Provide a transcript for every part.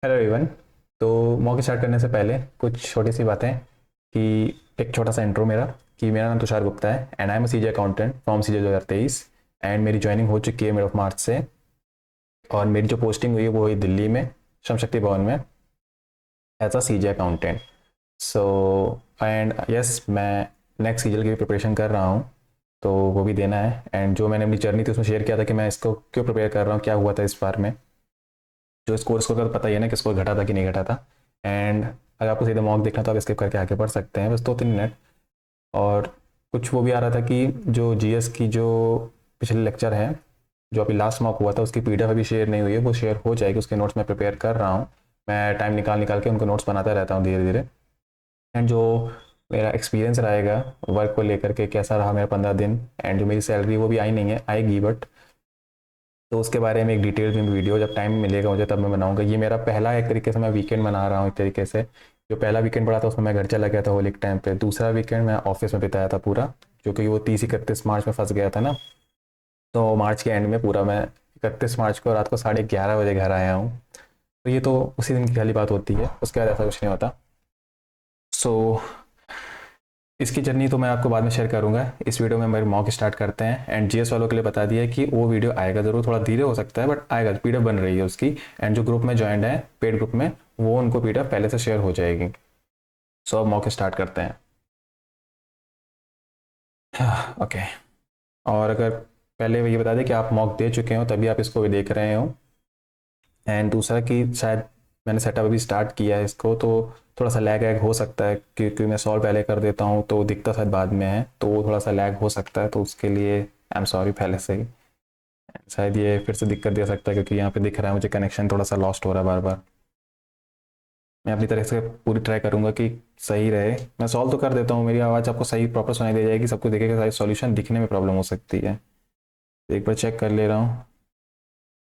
Hello everyone. तो mock start करने से पहले कुछ छोटी सी बातें कि एक छोटा सा इंट्रो मेरा कि मेरा नाम तुषार गुप्ता है and I am C J accountant from C J 2023 and मेरी ज्वाइनिंग हो चुकी है मिड ऑफ मार्च से। और मेरी जो पोस्टिंग हुई है वो हुई दिल्ली में श्रम शक्ति भवन में as a C J accountant. So and yes, मैं नेक्स्ट सीजल की भी प्रिपरेशन कर रहा हूँ, तो वो भी देना है। एंड जो मैंने अपनी जर्नी थी उसमें शेयर किया था कि मैं इसको क्यों प्रिपेयर कर रहा हूँ, क्या हुआ था इस बार में। जो इस कोर्स को अगर पता ही है ना कि स्कोर घटा था कि नहीं घटा था। एंड अगर आपको सीधे मॉक देखना तो आप स्किप करके आगे बढ़ सकते हैं, बस 2-3 मिनट। और कुछ वो भी आ रहा था कि जो जीएस की जो पिछले लेक्चर हैं, जो अभी लास्ट मॉक हुआ था उसकी पीडीएफ अभी शेयर नहीं हुई है, वो शेयर हो जाएगी। उसके नोट्स मैं प्रिपेयर कर रहा हूँ। मैं टाइम निकाल निकाल के उनको नोट्स बनाता रहता हूँ धीरे धीरे। एंड जो मेरा एक्सपीरियंस रहेगा वर्क को लेकर के, कैसा रहा मेरा 15 दिन, एंड जो मेरी सैलरी वो भी आई नहीं है, आएगी बट, तो उसके बारे में एक डिटेल में वीडियो जब टाइम मिलेगा मुझे तब मैं बनाऊंगा। ये मेरा पहला एक तरीके से मैं वीकेंड मना रहा हूँ एक तरीके से। जो पहला वीकेंड पड़ा था उसमें मैं घर चला गया था होली के टाइम पे, दूसरा वीकेंड मैं ऑफिस में बिताया था पूरा, जो कि वो 30-31 मार्च में फंस गया था ना। तो मार्च के एंड में पूरा मैं 31 मार्च को रात को 11:30 बजे घर आया हूँ। तो ये तो उसी दिन की खाली बात होती है, उसके बाद ऐसा कुछ नहीं होता। सो इसकी जर्नी तो मैं आपको बाद में शेयर करूंगा। इस वीडियो में मेरे मॉक स्टार्ट करते हैं। एंड जीएस वालों के लिए बता दिया है कि वो वीडियो आएगा ज़रूर, थोड़ा धीरे हो सकता है बट आएगा, पीडीएफ बन रही है उसकी। एंड जो ग्रुप में ज्वाइंट है पेड ग्रुप में, वो उनको पीडीएफ पहले से शेयर हो जाएगी। सो अब मॉक स्टार्ट करते हैं। ओके। और अगर पहले ये बता दें कि आप मॉक दे चुके हो तभी आप इसको भी देख रहे हो। एंड दूसरा कि शायद मैंने सेटअप अभी स्टार्ट किया है इसको, तो थोड़ा सा लैग वैग हो सकता है क्योंकि मैं सॉल्व पहले कर देता हूँ तो दिखता शायद बाद में है, तो वो थोड़ा सा लैग हो सकता है, तो उसके लिए आई एम सॉरी पहले से ही। शायद ये फिर से दिक्कत दे सकता है क्योंकि यहाँ पे दिख रहा है मुझे कनेक्शन थोड़ा सा लॉस्ट हो रहा है बार बार। मैं अपनी तरह से पूरी ट्राई करूँगा कि सही रहे। मैं सॉल्व तो कर देता हूँ, मेरी आवाज़ आपको सही प्रॉपर सुनाई दे जाएगी, सब कुछ देखेगा, सारी सॉल्यूशन दिखने में प्रॉब्लम हो सकती है। तो एक बार चेक कर ले रहा हूँ।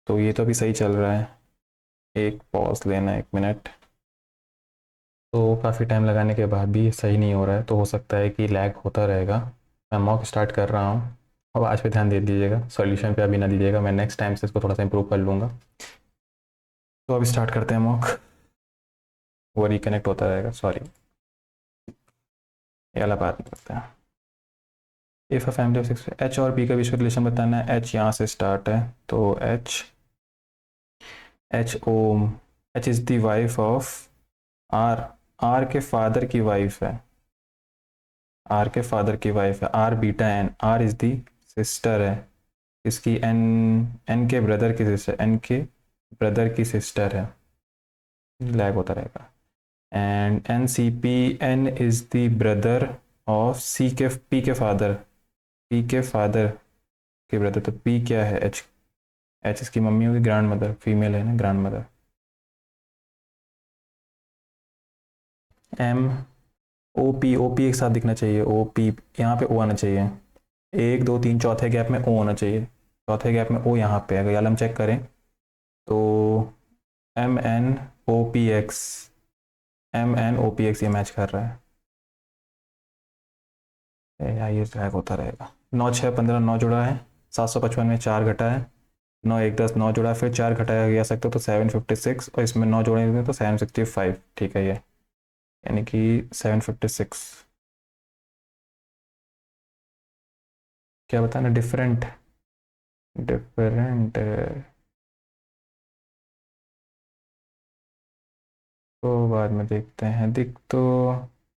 तो ये तो अभी सही चल रहा है। एक पॉज लेना, 1 मिनट। तो काफ़ी टाइम लगाने के बाद भी सही नहीं हो रहा है, तो हो सकता है कि लैग होता रहेगा। मैं मॉक स्टार्ट कर रहा हूँ। अब आज पे ध्यान दे दीजिएगा, सॉल्यूशन पे अभी ना दीजिएगा, मैं नेक्स्ट टाइम से इसको थोड़ा सा इंप्रूव कर लूँगा। तो अभी स्टार्ट करते हैं मॉक। वो रिकनेक्ट होता रहेगा, सॉरी, ये वाला बात नहीं करते हैं। If a family of 6, H और पी का बीच का रिलेशन बताना है। एच यहाँ से स्टार्ट है, तो एच, एच ओम, H is the wife of R. R के फादर की वाइफ है, आर के फादर की वाइफ है। आर बीटा N, R is the sister है इसकी, एन, एन के ब्रदर की सिस्टर, एन के ब्रदर की सिस्टर है। लैग होता रहेगा। And N C P, N is the brother of C के, पी के फादर, पी के फादर के ब्रदर। तो पी क्या है? एच, एच इसकी मम्मी होगी, ग्रैंड मदर, फीमेल है ना, grandmother. M, O P, O P एक साथ दिखना चाहिए, ओ पी, यहाँ पे ओ आना चाहिए। 1 2 3 चौथे गैप में ओ होना चाहिए, चौथे गैप में ओ यहाँ पे है। अगर हम चेक करें तो M N O P X, M N O P X ये मैच कर रहा है या ये ट्रैक होता रहेगा। 9 6 15 9 जुड़ा है, 755 में 4 घटा है, 9 1 10 9 जुड़ा है, फिर 4 घटाया जा सकता है तो 756, और इसमें 9 जोड़ेंगे तो 765। ठीक है ये, यानी कि 756। क्या बताना? Different, different. तो बाद में देखते हैं, दिख तो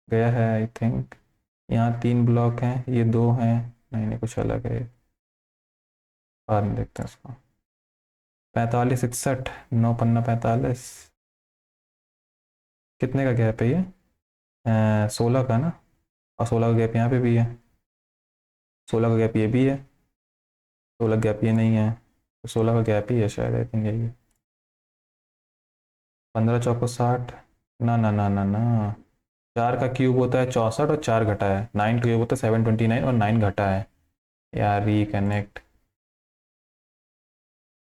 गया है आई थिंक। यहाँ 3 ब्लॉक हैं, ये 2 हैं, नहीं नहीं कुछ अलग है। बाद में देखते हैं इसको। 45 61, 9 पन्ना 45, कितने का गैप है ये? 16 का ना, और 16 का गैप यहाँ पे भी है, 16 का गैप ये भी है, 16 का गैप ये नहीं है, तो 16 का गैप ही है शायद, आई थिंक यही है। 15 चौको 60, ना ना ना ना ना, 4 का क्यूब होता है 64 और 4 घटा है, 9 क्यूब होता है 729 और 9 घटा है। यार रिकनेक्ट,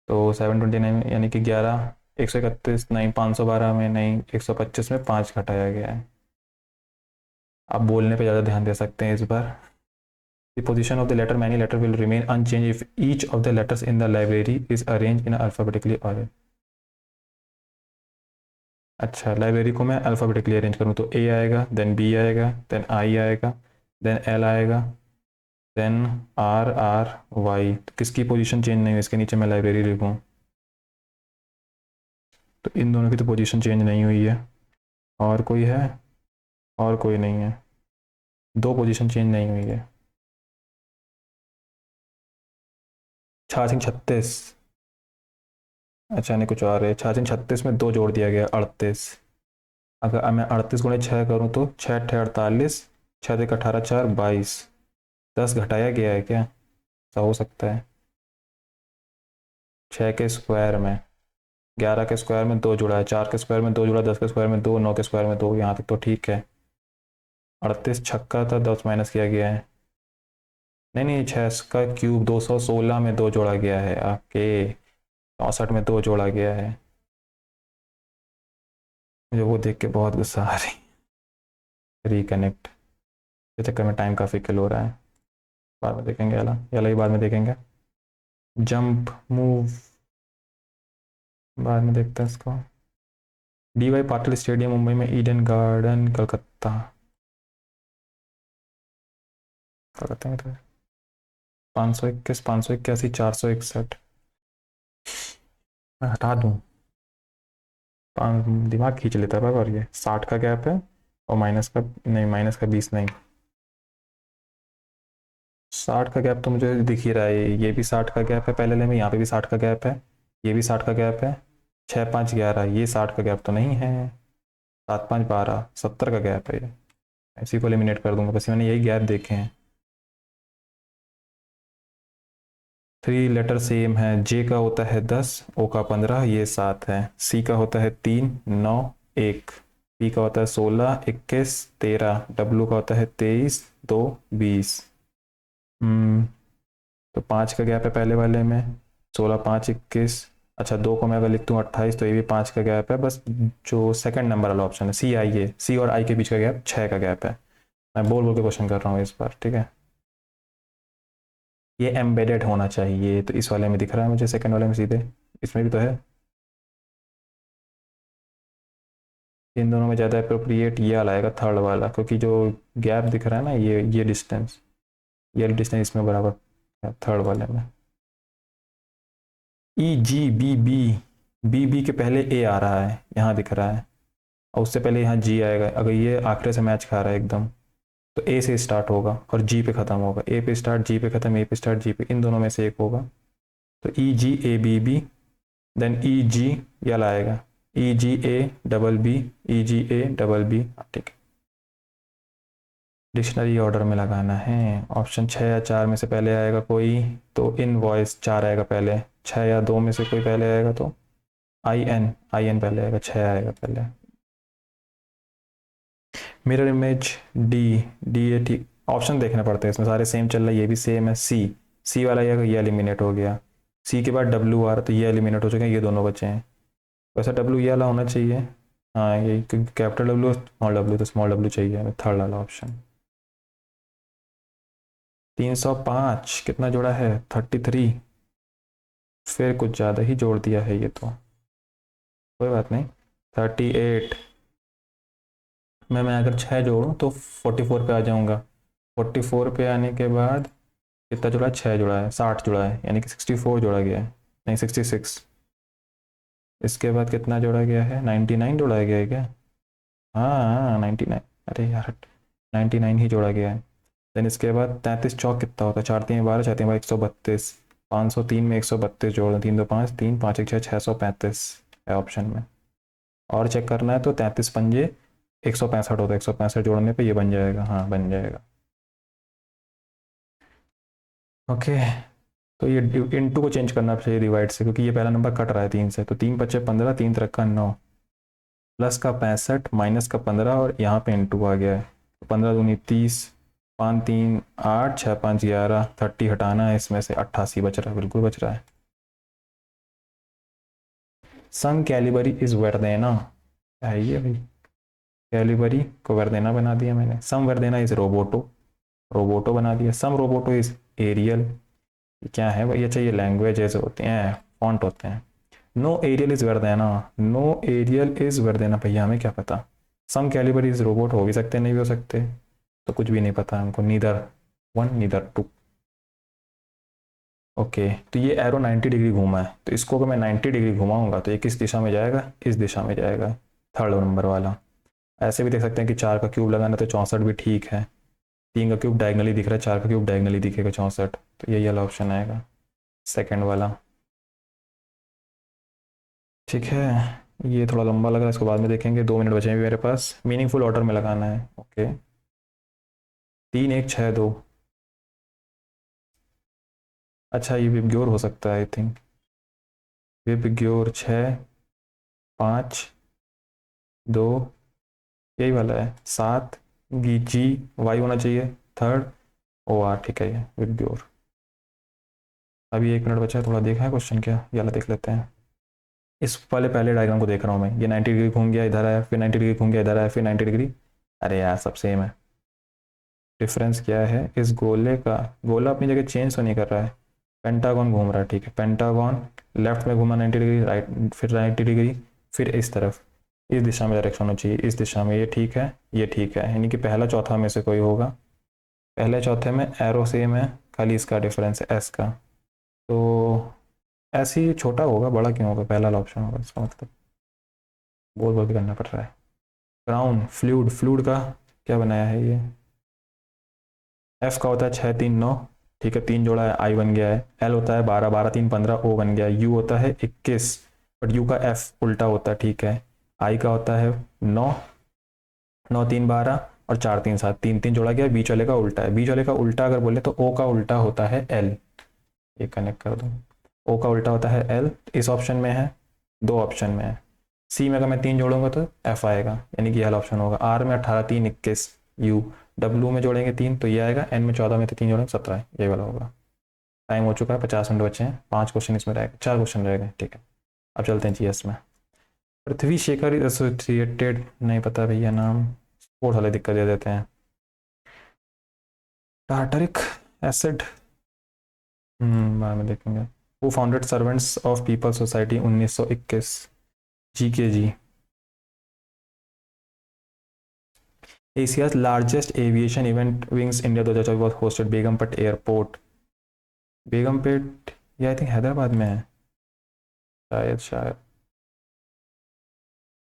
तो 729 यानी कि 11, 131 नहीं, 512 में नहीं, 125 में 5 घटाया गया है। आप बोलने पे ज़्यादा ध्यान दे सकते हैं इस बार। The position of the letter, many letter will remain unchanged if each of the letters in the library is arranged in alphabetically order. अच्छा, लाइब्रेरी को मैं अल्फ़ाबेटिकली अरेंज करूँ तो ए आएगा, देन बी आएगा, देन आई आएगा, देन एल आएगा, then are R Y. तो किसकी पोजीशन चेंज नहीं हुई इसके नीचे मैं लाइब्रेरी लिखूँ? तो इन दोनों की तो पोजीशन चेंज नहीं हुई है। और कोई है? और कोई नहीं है। दो पोजीशन चेंज नहीं हुई है। 66। अच्छा, नहीं कुछ और है। 66 में दो जोड़ दिया गया 38। अगर अब मैं 38 गुणे 6 करूँ तो 6 × 6 = 48, 6 × 18 = 4 22। 10 घटाया गया है क्या? ऐसा हो सकता है। 6 के स्क्वायर में, 11 के स्क्वायर में दो जुड़ा है, 4 के स्क्वायर में दो जुड़ा, 10 के स्क्वायर में दो, 9 के स्क्वायर में दो, यहाँ तक तो ठीक है। 38 छक्का था, 10 माइनस किया गया है। नहीं नहीं, 6 का क्यूब 216 में दो जोड़ा गया है आपके, 64 में दो जोड़ा गया है। मुझे वो देख के बहुत गुस्सा आ रही। रिकनेक्ट के चक्कर में टाइम काफ़ी किल हो रहा है। बाद में देखेंगे, याला याला ही बाद में देखेंगे। जंप मूव बाद में देखते हैं इसको। DY पाटिल स्टेडियम मुंबई में, ईडन गार्डन कलकत्ता। कलकत्ता में तो 521, 581, 461। मैं हटा दूँ? दिमाग खींच लेता है। और ये 60 का गैप है, और माइनस का नहीं, माइनस का 20 नहीं, 60 का गैप तो मुझे दिख ही रहा है। ये भी 60 का गैप है पहले ले में, यहाँ पे भी 60 का गैप है, ये भी 60 का गैप है। 6 5 11, ये 60 का गैप तो नहीं है। 7 5 12, 70 का गैप है ये। इसी को एलिमिनेट कर दूंगा, बस मैंने यही गैप देखे हैं। 3 लेटर सेम है। जे का होता है 10, ओ का 15, ये 7 है। सी का होता है 3 9 1, पी का होता है 16 21 13, डब्ल्यू का होता है 23 2 20। तो 5 का गैप है पहले वाले में, 16 5 21। अच्छा, दो को मैं अगर लिख दूँ 28, तो ये भी 5 का गैप है। बस जो सेकंड नंबर वाला ऑप्शन है सी आई ए, सी और आई के बीच का गैप 6 का गैप है। मैं बोल बोल के क्वेश्चन कर रहा हूँ इस बार, ठीक है। ये एम्बेडेड होना चाहिए, तो इस वाले में दिख रहा है मुझे, सेकंड वाले में सीधे। इसमें भी तो है। इन दोनों में ज़्यादा अप्रोप्रिएट ये वाला आएगा, थर्ड वाला, क्योंकि जो गैप दिख रहा है ना, ये डिस्टेंस, ये डिस्टेंस इसमें बराबर है थर्ड वाले में। E G B B, B B के पहले ए आ रहा है, यहाँ दिख रहा है, और उससे पहले यहाँ जी आएगा। अगर ये आखिरी से मैच खा रहा है एकदम, तो ए से स्टार्ट होगा और जी पे ख़त्म होगा। ए पे स्टार्ट, जी पे ख़त्म, ए पे स्टार्ट, जी पे, इन दोनों में से एक होगा। तो E G A B B, then E G ये लाएगा, E G A double B, E G A double B, ठीक है। डिक्शनरी ऑर्डर में लगाना है। ऑप्शन 6 या 4 में से पहले आएगा कोई, तो इन वॉइस 4 आएगा पहले, 6 या 2 में से कोई पहले आएगा तो आई एन पहले आएगा, 6 आएगा पहले। Mirror image D, D A T. Option देखने पड़ते हैं, इसमें सारे सेम चल रहा है, ये भी सेम है। सी, सी वाला ये एलिमिनेट हो गया। सी के बाद डब्ल्यू आ रहा, तो ये एलिमिनेट हो चुके हैं, ये दोनों बचे हैं। वैसे डब्ल्यू ये वाला होना चाहिए, हाँ ये, क्योंकि कैपिटल डब्ल्यू स्मॉल डब्ल्यू, तो स्मॉल डब्ल्यू चाहिए थर्ड वाला ऑप्शन। 305 कितना जोड़ा है? 33। फिर कुछ ज़्यादा ही जोड़ दिया है ये तो, कोई बात नहीं। 38 में मैं अगर 6 जोड़ूँ तो 44 पे आ जाऊँगा। 44 पे आने के बाद कितना जुड़ा है? 6 जुड़ा है, 60 जुड़ा है, यानी कि 64 जोड़ा गया है, नहीं 66। इसके बाद कितना जोड़ा गया है? 99 जोड़ा गया है क्या? हाँ 99, अरे यार 99 ही जोड़ा गया है। देन इसके बाद 33 चौक कितना होता है? 4 3 12, 4 3 12 132, 503 में 132 जोड़, 3 2 5 3 5 1 6 635 है ऑप्शन में। और चेक करना है तो 33 पंजे 165 होता है, 165 जोड़ने पे ये बन जाएगा, हाँ बन जाएगा। ओके, तो ये इनटू को चेंज करना चाहिए डिवाइड से, क्योंकि ये पहला नंबर कट रहा है 3 से, तो 3 5 15, 3 3 9, प्लस का 65, माइनस का 15, और यहाँ पे इनटू आ गया है, 15 दूनी 30, 5 3 8, 6 5 11, 30 हटाना है इसमें से, 88 बच रहा है, बिल्कुल बच रहा है। संग कैलिबरी इज वर्देना है ये भाई, कैलिबरी को वर्देना बना दिया मैंने। सम वर्देना इज रोबोटो, रोबोटो बना दिया। सम रोबोटो इज एरियल, क्या है भाई? अच्छा, ये लैंग्वेज ऐसे होते हैं, फॉन्ट होते हैं। No Arial is Verdana, no Arial is Verdana, भैया हमें क्या पता। सम कैलिबर इज रोबोट, हो भी सकते नहीं भी हो सकते, तो कुछ भी नहीं पता हमको, neither one neither two. Okay, तो ये एरो 90 डिग्री घूमा है, तो इसको अगर मैं 90 डिग्री घुमाऊंगा तो ये किस दिशा में जाएगा, इस दिशा में जाएगा, थर्ड नंबर वाला। ऐसे भी देख सकते हैं कि 4 का क्यूब लगाना तो 64 भी ठीक है, 3 का क्यूब डायगनली दिख रहा है, 4 का क्यूब डायगनली दिखेगा 64, तो यही वाला ऑप्शन आएगा, सेकेंड वाला। ठीक है, ये थोड़ा लंबा लग रहा है, इसको बाद में देखेंगे, 2 मिनट बचे हैं मेरे पास, मीनिंगफुल ऑर्डर में लगाना है। ओके, 3 1 6 2, अच्छा ये विबग्योर हो सकता है आई थिंक, विबग्योर 6 5 2, यही वाला है, 7 जी वाई होना चाहिए थर्ड, ओ आर, ठीक है ये विबग्योर। अभी 1 मिनट बचा है, थोड़ा देखा है क्वेश्चन क्या, ये वाला देख लेते हैं। इस वाले पहले डायग्राम को देख रहा हूँ मैं, ये 90 डिग्री घूम गया इधर आया, फिर 90 डिग्री घूम गया इधर आया, फिर 90 डिग्री, अरे यार सब सेम है। डिफरेंस क्या है इस गोले का, गोला अपनी जगह चेंज तो नहीं कर रहा है, पेंटागन घूम रहा है, ठीक है पेंटागन लेफ्ट में घूमा 90 डिग्री, राइट फिर 90 डिग्री, फिर इस तरफ, इस दिशा में डायरेक्शन होनी चाहिए, इस दिशा में, ये ठीक है ये ठीक है, यानी कि पहला चौथा में से कोई होगा, पहले चौथे में एरो सेम है, खाली इसका डिफरेंस है एस का, तो ऐसे ही छोटा होगा, बड़ा क्यों होगा, पहला वाला ऑप्शन होगा इसका मतलब, बोल बोल के करना पड़ रहा है। क्राउन फ्लूड, फ्लूड का क्या बनाया है ये, एफ का होता है 6 3 9, ठीक है 3 जोड़ा है, आई बन गया है, एल होता है 12 12 3 15, ओ बन गया, यू होता है 21, बट यू का एफ उल्टा होता है, ठीक है, आई का होता है 9 9 3 12 और 4 3 7, 3 3 जोड़ा गया, बीच वाले का उल्टा है, बीच वाले का उल्टा अगर बोले तो ओ का उल्टा होता है एल, ये कनेक्ट कर दो, ओ का उल्टा होता है एल, इस ऑप्शन में है, 2 ऑप्शन में है, सी में अगर मैं 3 जोड़ूंगा तो एफ आएगा, यानी कि एल ऑप्शन होगा, आर में 18 3 21 यू, डब्ल्यू में जोड़ेंगे 3 तो ये आएगा, एन में 14 में तो 3 जोड़ेंगे 17, ये वाला होगा। टाइम हो चुका है, 50 मिनट बचे हैं, 5 क्वेश्चन इसमें रह गए, 4 क्वेश्चन रह गए, ठीक है। अब चलते हैं जीएस में। पृथ्वी शेखर इज एसोसिएटेड, नहीं पता भैया नाम, स्पोर्ट्स वाले दिक्कत दे देते हैं, टार्टरिक एसिड, बाद में देखेंगे। वो founded Servants of People Society 1921, जी के जी। Asia's largest aviation event Wings India 2024 was hosted Begumpet airport, Begumpet ये आई थिंक हैदराबाद में है, शायद शायद,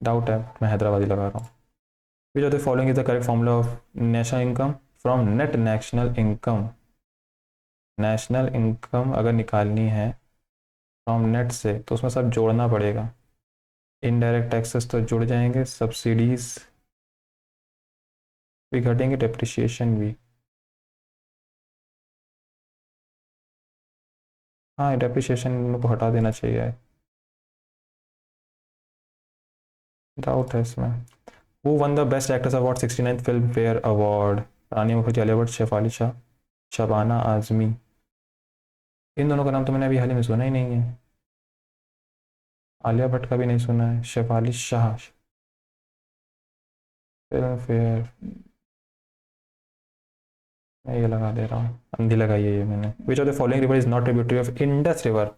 डाउट है, मैं हैदराबाद ही लगा रहा हूँ। विच of the following is the correct formula of national income, from net national income, national income अगर निकालनी है फ्रॉम नेट से तो उसमें सब जोड़ना पड़ेगा, इनडायरेक्ट टैक्सेस तो जुड़ जाएंगे, सब्सिडीज भी घटेंगे, डिप्रिशिएशन भी, हाँ डिप्रिशिएशन को हटा देना चाहिए, डाउट है इसमें। Who won the best actress award 69th Filmfare award, Rani Mukherjee, Alia Bhatt, Shefali Shah, Shabana Azmi, इन दोनों का नाम तो मैंने अभी हाल ही में सुना ही नहीं है, आलिया भट्ट का भी नहीं सुना है, शेफाली शाह, फिल्म फेयर, मैं ये लगा दे रहा हूँ, अंधी लगाई है ये मैंने। Which of the following river is not tributary of Indus river,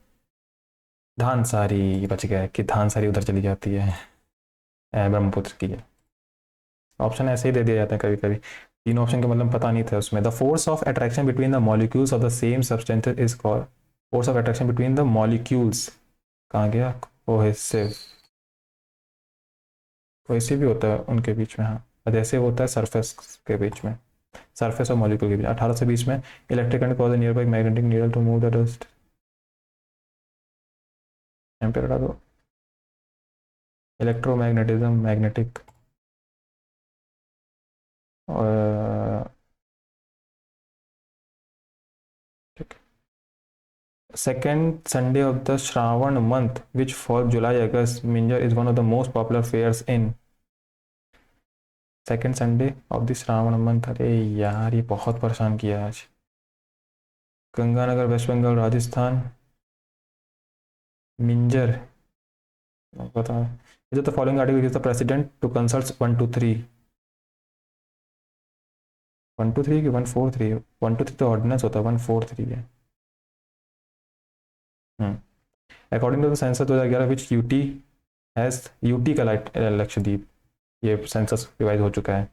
Dhansiri, बच गया कि धानसारी उधर चली जाती है, ब्रह्मपुत्र की है, ऑप्शन ऐसे ही दे दिया जाता है कभी कभी, तीन ऑप्शन का मतलब पता नहीं था उसमें। The force of attraction between the molecules of the same substance is called, force of attraction between the molecules, कहाँ गया, कोहेसिव, कोहेसिव भी होता है उनके बीच में, हाँ अधेसिव होता है सरफेस के बीच में, सरफेस और मॉलिक्यूल के बीच। 1820 में electric current cause nearby magnetic needle to move the dust, ampere हटा दो, इलेक्ट्रोमैग्नेटिज्म मैग्नेटिक, और second Sunday of the Shravan month, which falls July August, Minjar is one of the most popular fairs in second Sunday of the Shravan month। अरे यार ये बहुत परेशान किया आज, गंगानगर वेस्ट बंगाल राजस्थान, मिंजर, पता है, is the following article is the president to consult 123, 123 की 143, 123 तो ऑर्डिनेंस होता है, 143 है। According to the census 2011 which UT has UT का लक्षद्वीप, ये सेंसस रिवाइज हो चुका है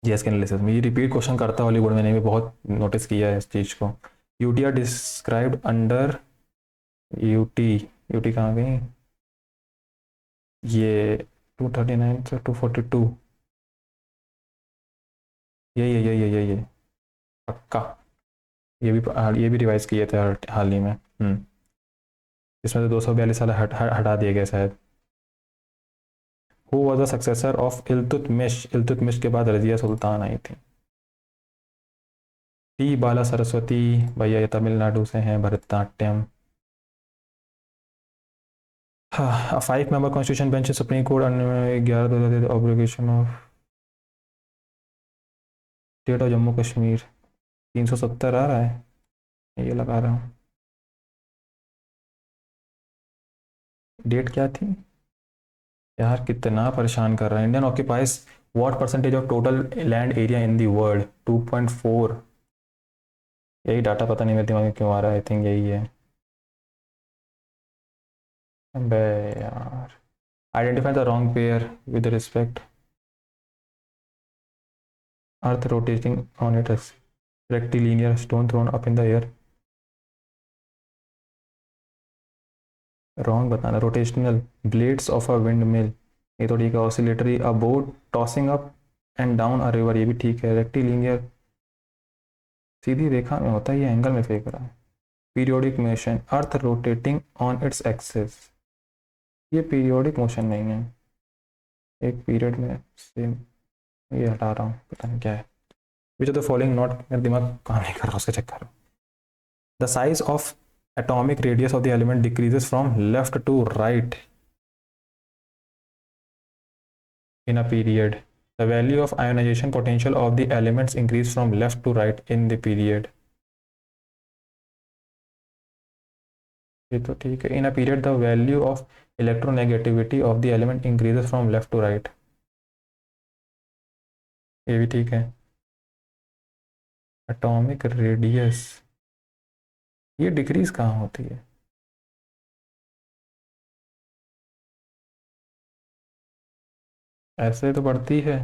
जीएस के एनालिसिस में। ये रिपीट क्वेश्चन करता है हॉलीवुड, मैंने भी बहुत नोटिस किया है इस चीज़ को। UT are described under UT, UT कहाँ गई ये 239 से 242, यही है पक्का। ये भी रिवाइज किए थे हाल ही में। इसमें तो 242 साल हटा दिए गए शायद। Who was the successor of Iltutmish, Iltutmish के बाद रजिया सुल्तान आई थी। टी बाला सरस्वती भैया ये तमिलनाडु से हैं, भरतनाट्यम। हाँ, 5 member constitution bench supreme court 11 obligation of state of Jammu Kashmir 370 आ रहा है, ये लगा रहा हूँ। डेट क्या थी यार, कितना परेशान कर रहा है। Indian occupies what percentage of total land area in the world, 2.4। यही डाटा पता नहीं मेरे दिमाग में क्यों आ रहा है, आई थिंक यही है। अबे यार, identify the wrong pair with respect earth rotating on it rectilinear stone thrown up in the air. Wrong बताना। Rotational blades of a windmill, ये तो ठीक है। Oscillatory a boat tossing up and down a river, ये भी ठीक है। Rectilinear सीधी रेखा में होता है, ये एंगल में फेंक रहा है। Periodic motion earth rotating on its axis, ये पीरियोडिक मोशन नहीं है, एक पीरियड में सेम। ये हटा रहा हूँ, पता नहीं क्या है। विच ऑफ द फॉलोइंग नॉट, मेरा दिमाग काम नहीं कर रहा उसका चक्कर में। The size of atomic radius of the element decreases from left to right in a period. The value of ionization potential of the elements increase from left to right in the period. ये तो ठीक है। In a period the value of electronegativity of the element increases from left to right, ये भी ठीक है। Atomic radius ये decrease कहाँ होती है? ऐसे तो बढ़ती है,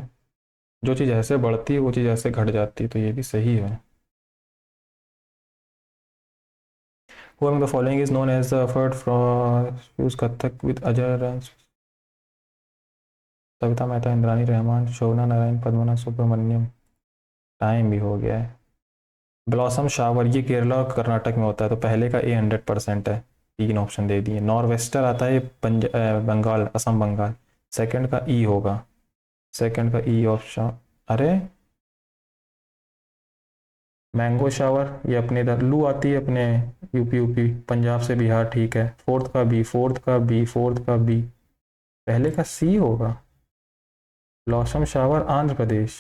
जो चीज़ ऐसे बढ़ती है वो चीज़ ऐसे घट जाती है, तो ये भी सही है। Who among the following is known as the effort for use Kathak with Ajay Rans? Savita Mehta, Indrani Rahman, Shobhana Narayan, Padmanabh Subramanyam. Time भी हो गया है। ब्लॉसम शावर ये केरला और कर्नाटक में होता है, तो पहले का ए 100% है। 3 ऑप्शन दे दिए। नॉर्वेस्टर आता है बंगाल, असम बंगाल। सेकंड का ई होगा, सेकंड का ई ऑप्शन। अरे मैंगो शावर ये अपने इधर। लू आती है अपने यूपी पंजाब से बिहार, ठीक है। फोर्थ का बी, फोर्थ का बी, फोर्थ का बी। पहले का सी होगा। Blossom shower Andhra Pradesh.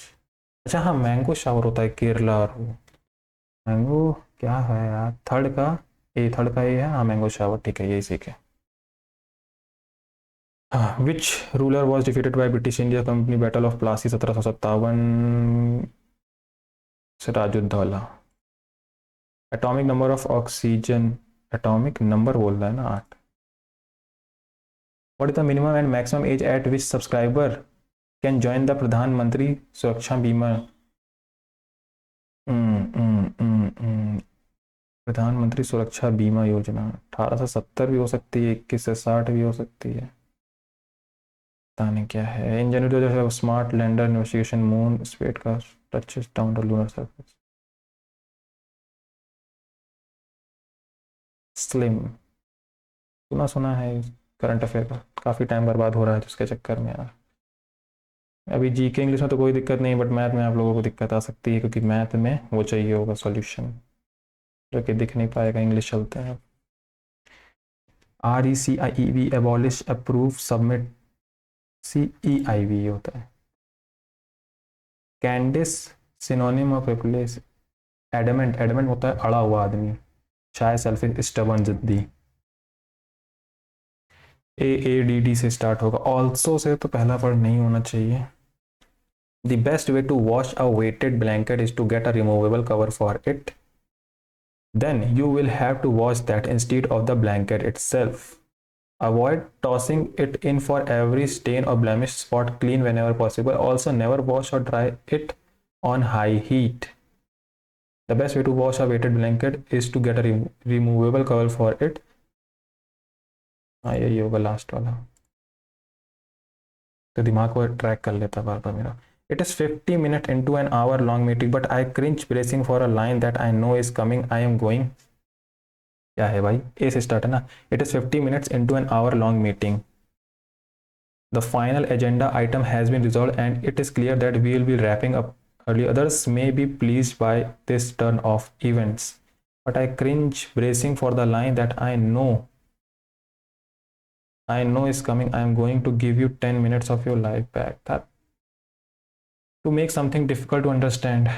अच्छा हाँ, मैंगो शावर होता है केरला। और मैंगो क्या है यार, थर्ड का ए है। हाँ मैंगो शावर, ठीक है, यही सीखे। हाँ, which ruler was defeated by British India company battle of Plassey 1757? Sirajuddaula. Atomic number of oxygen, atomic number बोल रहा है ना, 8। What is the minimum and maximum age at which subscriber can join the Pradhan Mantri Suraksha बीमा? प्रधानमंत्री सुरक्षा बीमा योजना 1870 भी हो सकती है, 21 से 60 भी हो सकती है, पता नहीं क्या है। इन जनवरी स्मार्ट लैंडर इन्वेस्टिगेशन मून स्पेट का touches down the lunar surface. Slim, सुना सुना है। करंट अफेयर का काफ़ी टाइम बर्बाद हो रहा है जिसके चक्कर में यार। अभी जी के इंग्लिश में तो कोई दिक्कत नहीं, बट मैथ में आप लोगों को दिक्कत आ सकती है, क्योंकि मैथ में वो चाहिए होगा सॉल्यूशन, जो कि दिख नहीं पाएगा। इंग्लिश चलते हैं। RECIEB abolish approve submit, CEIV होता है। कैंडिस synonym off replace, adamant, adamant होता है अड़ा हुआ आदमी। शाय सेल्फिश, स्टबर्न, जिद्दी। AADD से स्टार्ट होगा। ऑल्सो से तो पहला वर्ड नहीं होना चाहिए। The best way to wash a weighted blanket is to get a removable cover for it. then you will have to wash that instead of the blanket itself. Avoid tossing it in for every stain or blemish. Spot clean whenever possible. Also, never wash or dry it on high heat. The best way to wash a weighted blanket is to get a removable cover for it. हाँ यही होगा last वाला, तो दिमाग को track कर लेता बार बार मेरा. It is 50 minutes into an hour long meeting, but I cringe bracing for a line that I know is coming. I am going. क्या है भाई, ए से स्टार्ट है ना. It is 50 minutes into an hour long meeting. The final agenda item has been resolved and it is clear that we will be wrapping up early. Others may be pleased by this turn of events, but I cringe bracing for the line that I know is coming. I am going to give you 10 minutes of your life back. That to make something difficult to understand.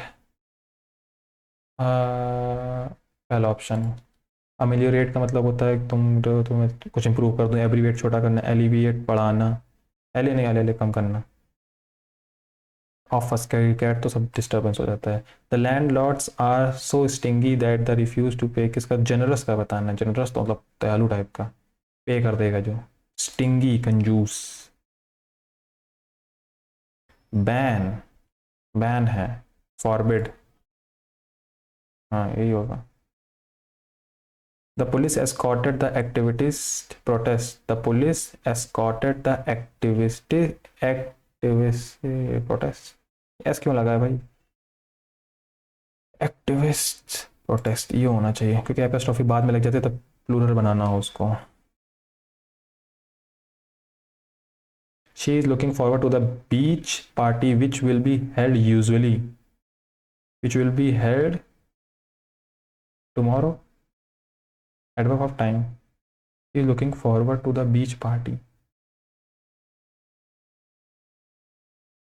पहला option. अमेलियोरेट का मतलब होता है तुम्हें कुछ improve कर दो. Abbreviate छोटा करना. एलिविएट बढ़ाना. एल नहीं, एल कम करना. ऑफस कैट तो सब डिस्टर्बेंस हो जाता है. The landlords are so stingy that the refuse to pay. किसका? जनरस का बताना. जनरस तो मतलब दयालु टाइप का, पे कर देगा जो. स्टिंगी कंजूस. बैन, बैन है. फॉरबिड, हाँ यही होगा. The police escorted the activist protest. The police escorted the activist protest. ऐसा क्यों लगा है भाई? एक्टिविस्ट प्रोटेस्ट ये होना चाहिए क्योंकि एपिस्ट्रॉफी बाद में लग जाते तब प्लूरल बनाना हो उसको. She is looking forward to the beach party which will be held tomorrow. Adverb of time. He is looking forward to the beach party.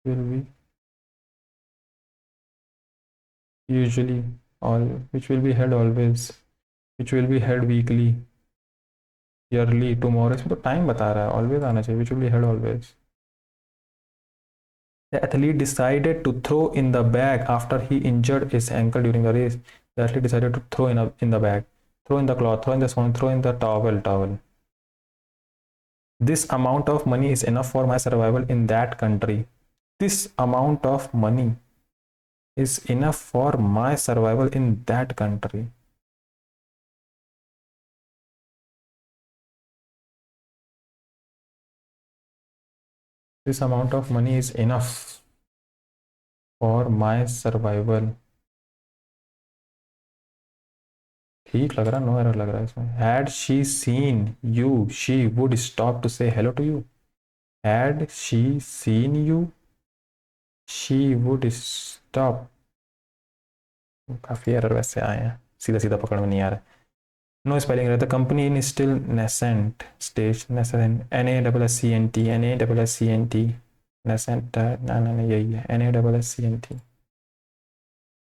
Will be usually, all which will be held always, which will be held weekly, yearly, tomorrow. इसमें तो time बता रहा है. Always आना चाहिए. which will be held always. The athlete decided to throw in the bag after he injured his ankle during the race. The athlete decided to throw in the bag. Throw in the cloth, throw in the phone, throw in the towel. This amount of money is enough for my survival in that country. This amount of money is enough for my survival in that country. This amount of money is enough for my survival. ठीक लग रहा, no error लग रहा है इसमें. Had she seen you, she would stop to say hello to you. Had she seen you, she would stop. काफ़ी error वैसे आए हैं, सीधा सीधा पकड़ में नहीं आ रहा. नो स्पेलिंग रहता. Company in still nascent stage. Nascent NASSCENT NASSCENT nascent. ना यही है NASSCENT.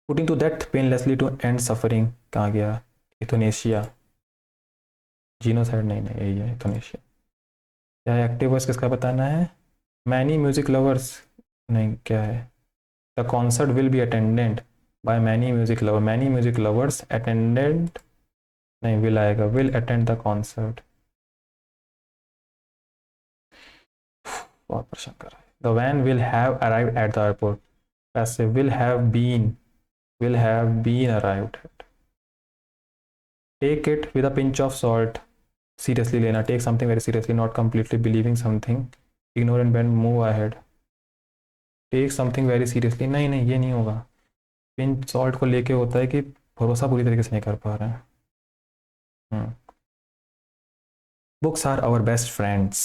Putting to death painlessly to end suffering. कहाँ गया? इथोनेशिया. जीनोसाइड नहीं यही है इथोनेशिया. क्या है? एक्टिव वॉइस किसका बताना है? मैनी म्यूजिक लवर्स नहीं, क्या है? The concert will be attended by many music lover. Many music lovers attended नहीं, विल आएगा. Will attend the concert. बहुत परेशान कर रहा है. The van will have arrived at the airport. पैसे will have been arrived at. Take it with a pinch of salt. Seriously लेना. Take something very seriously, not completely believing something. Ignore and bend, move ahead. Take something very seriously. नहीं ये नहीं होगा. Pinch salt को लेके होता है कि भरोसा पूरी तरीके से नहीं कर पा रहे हैं. Books are our best friends.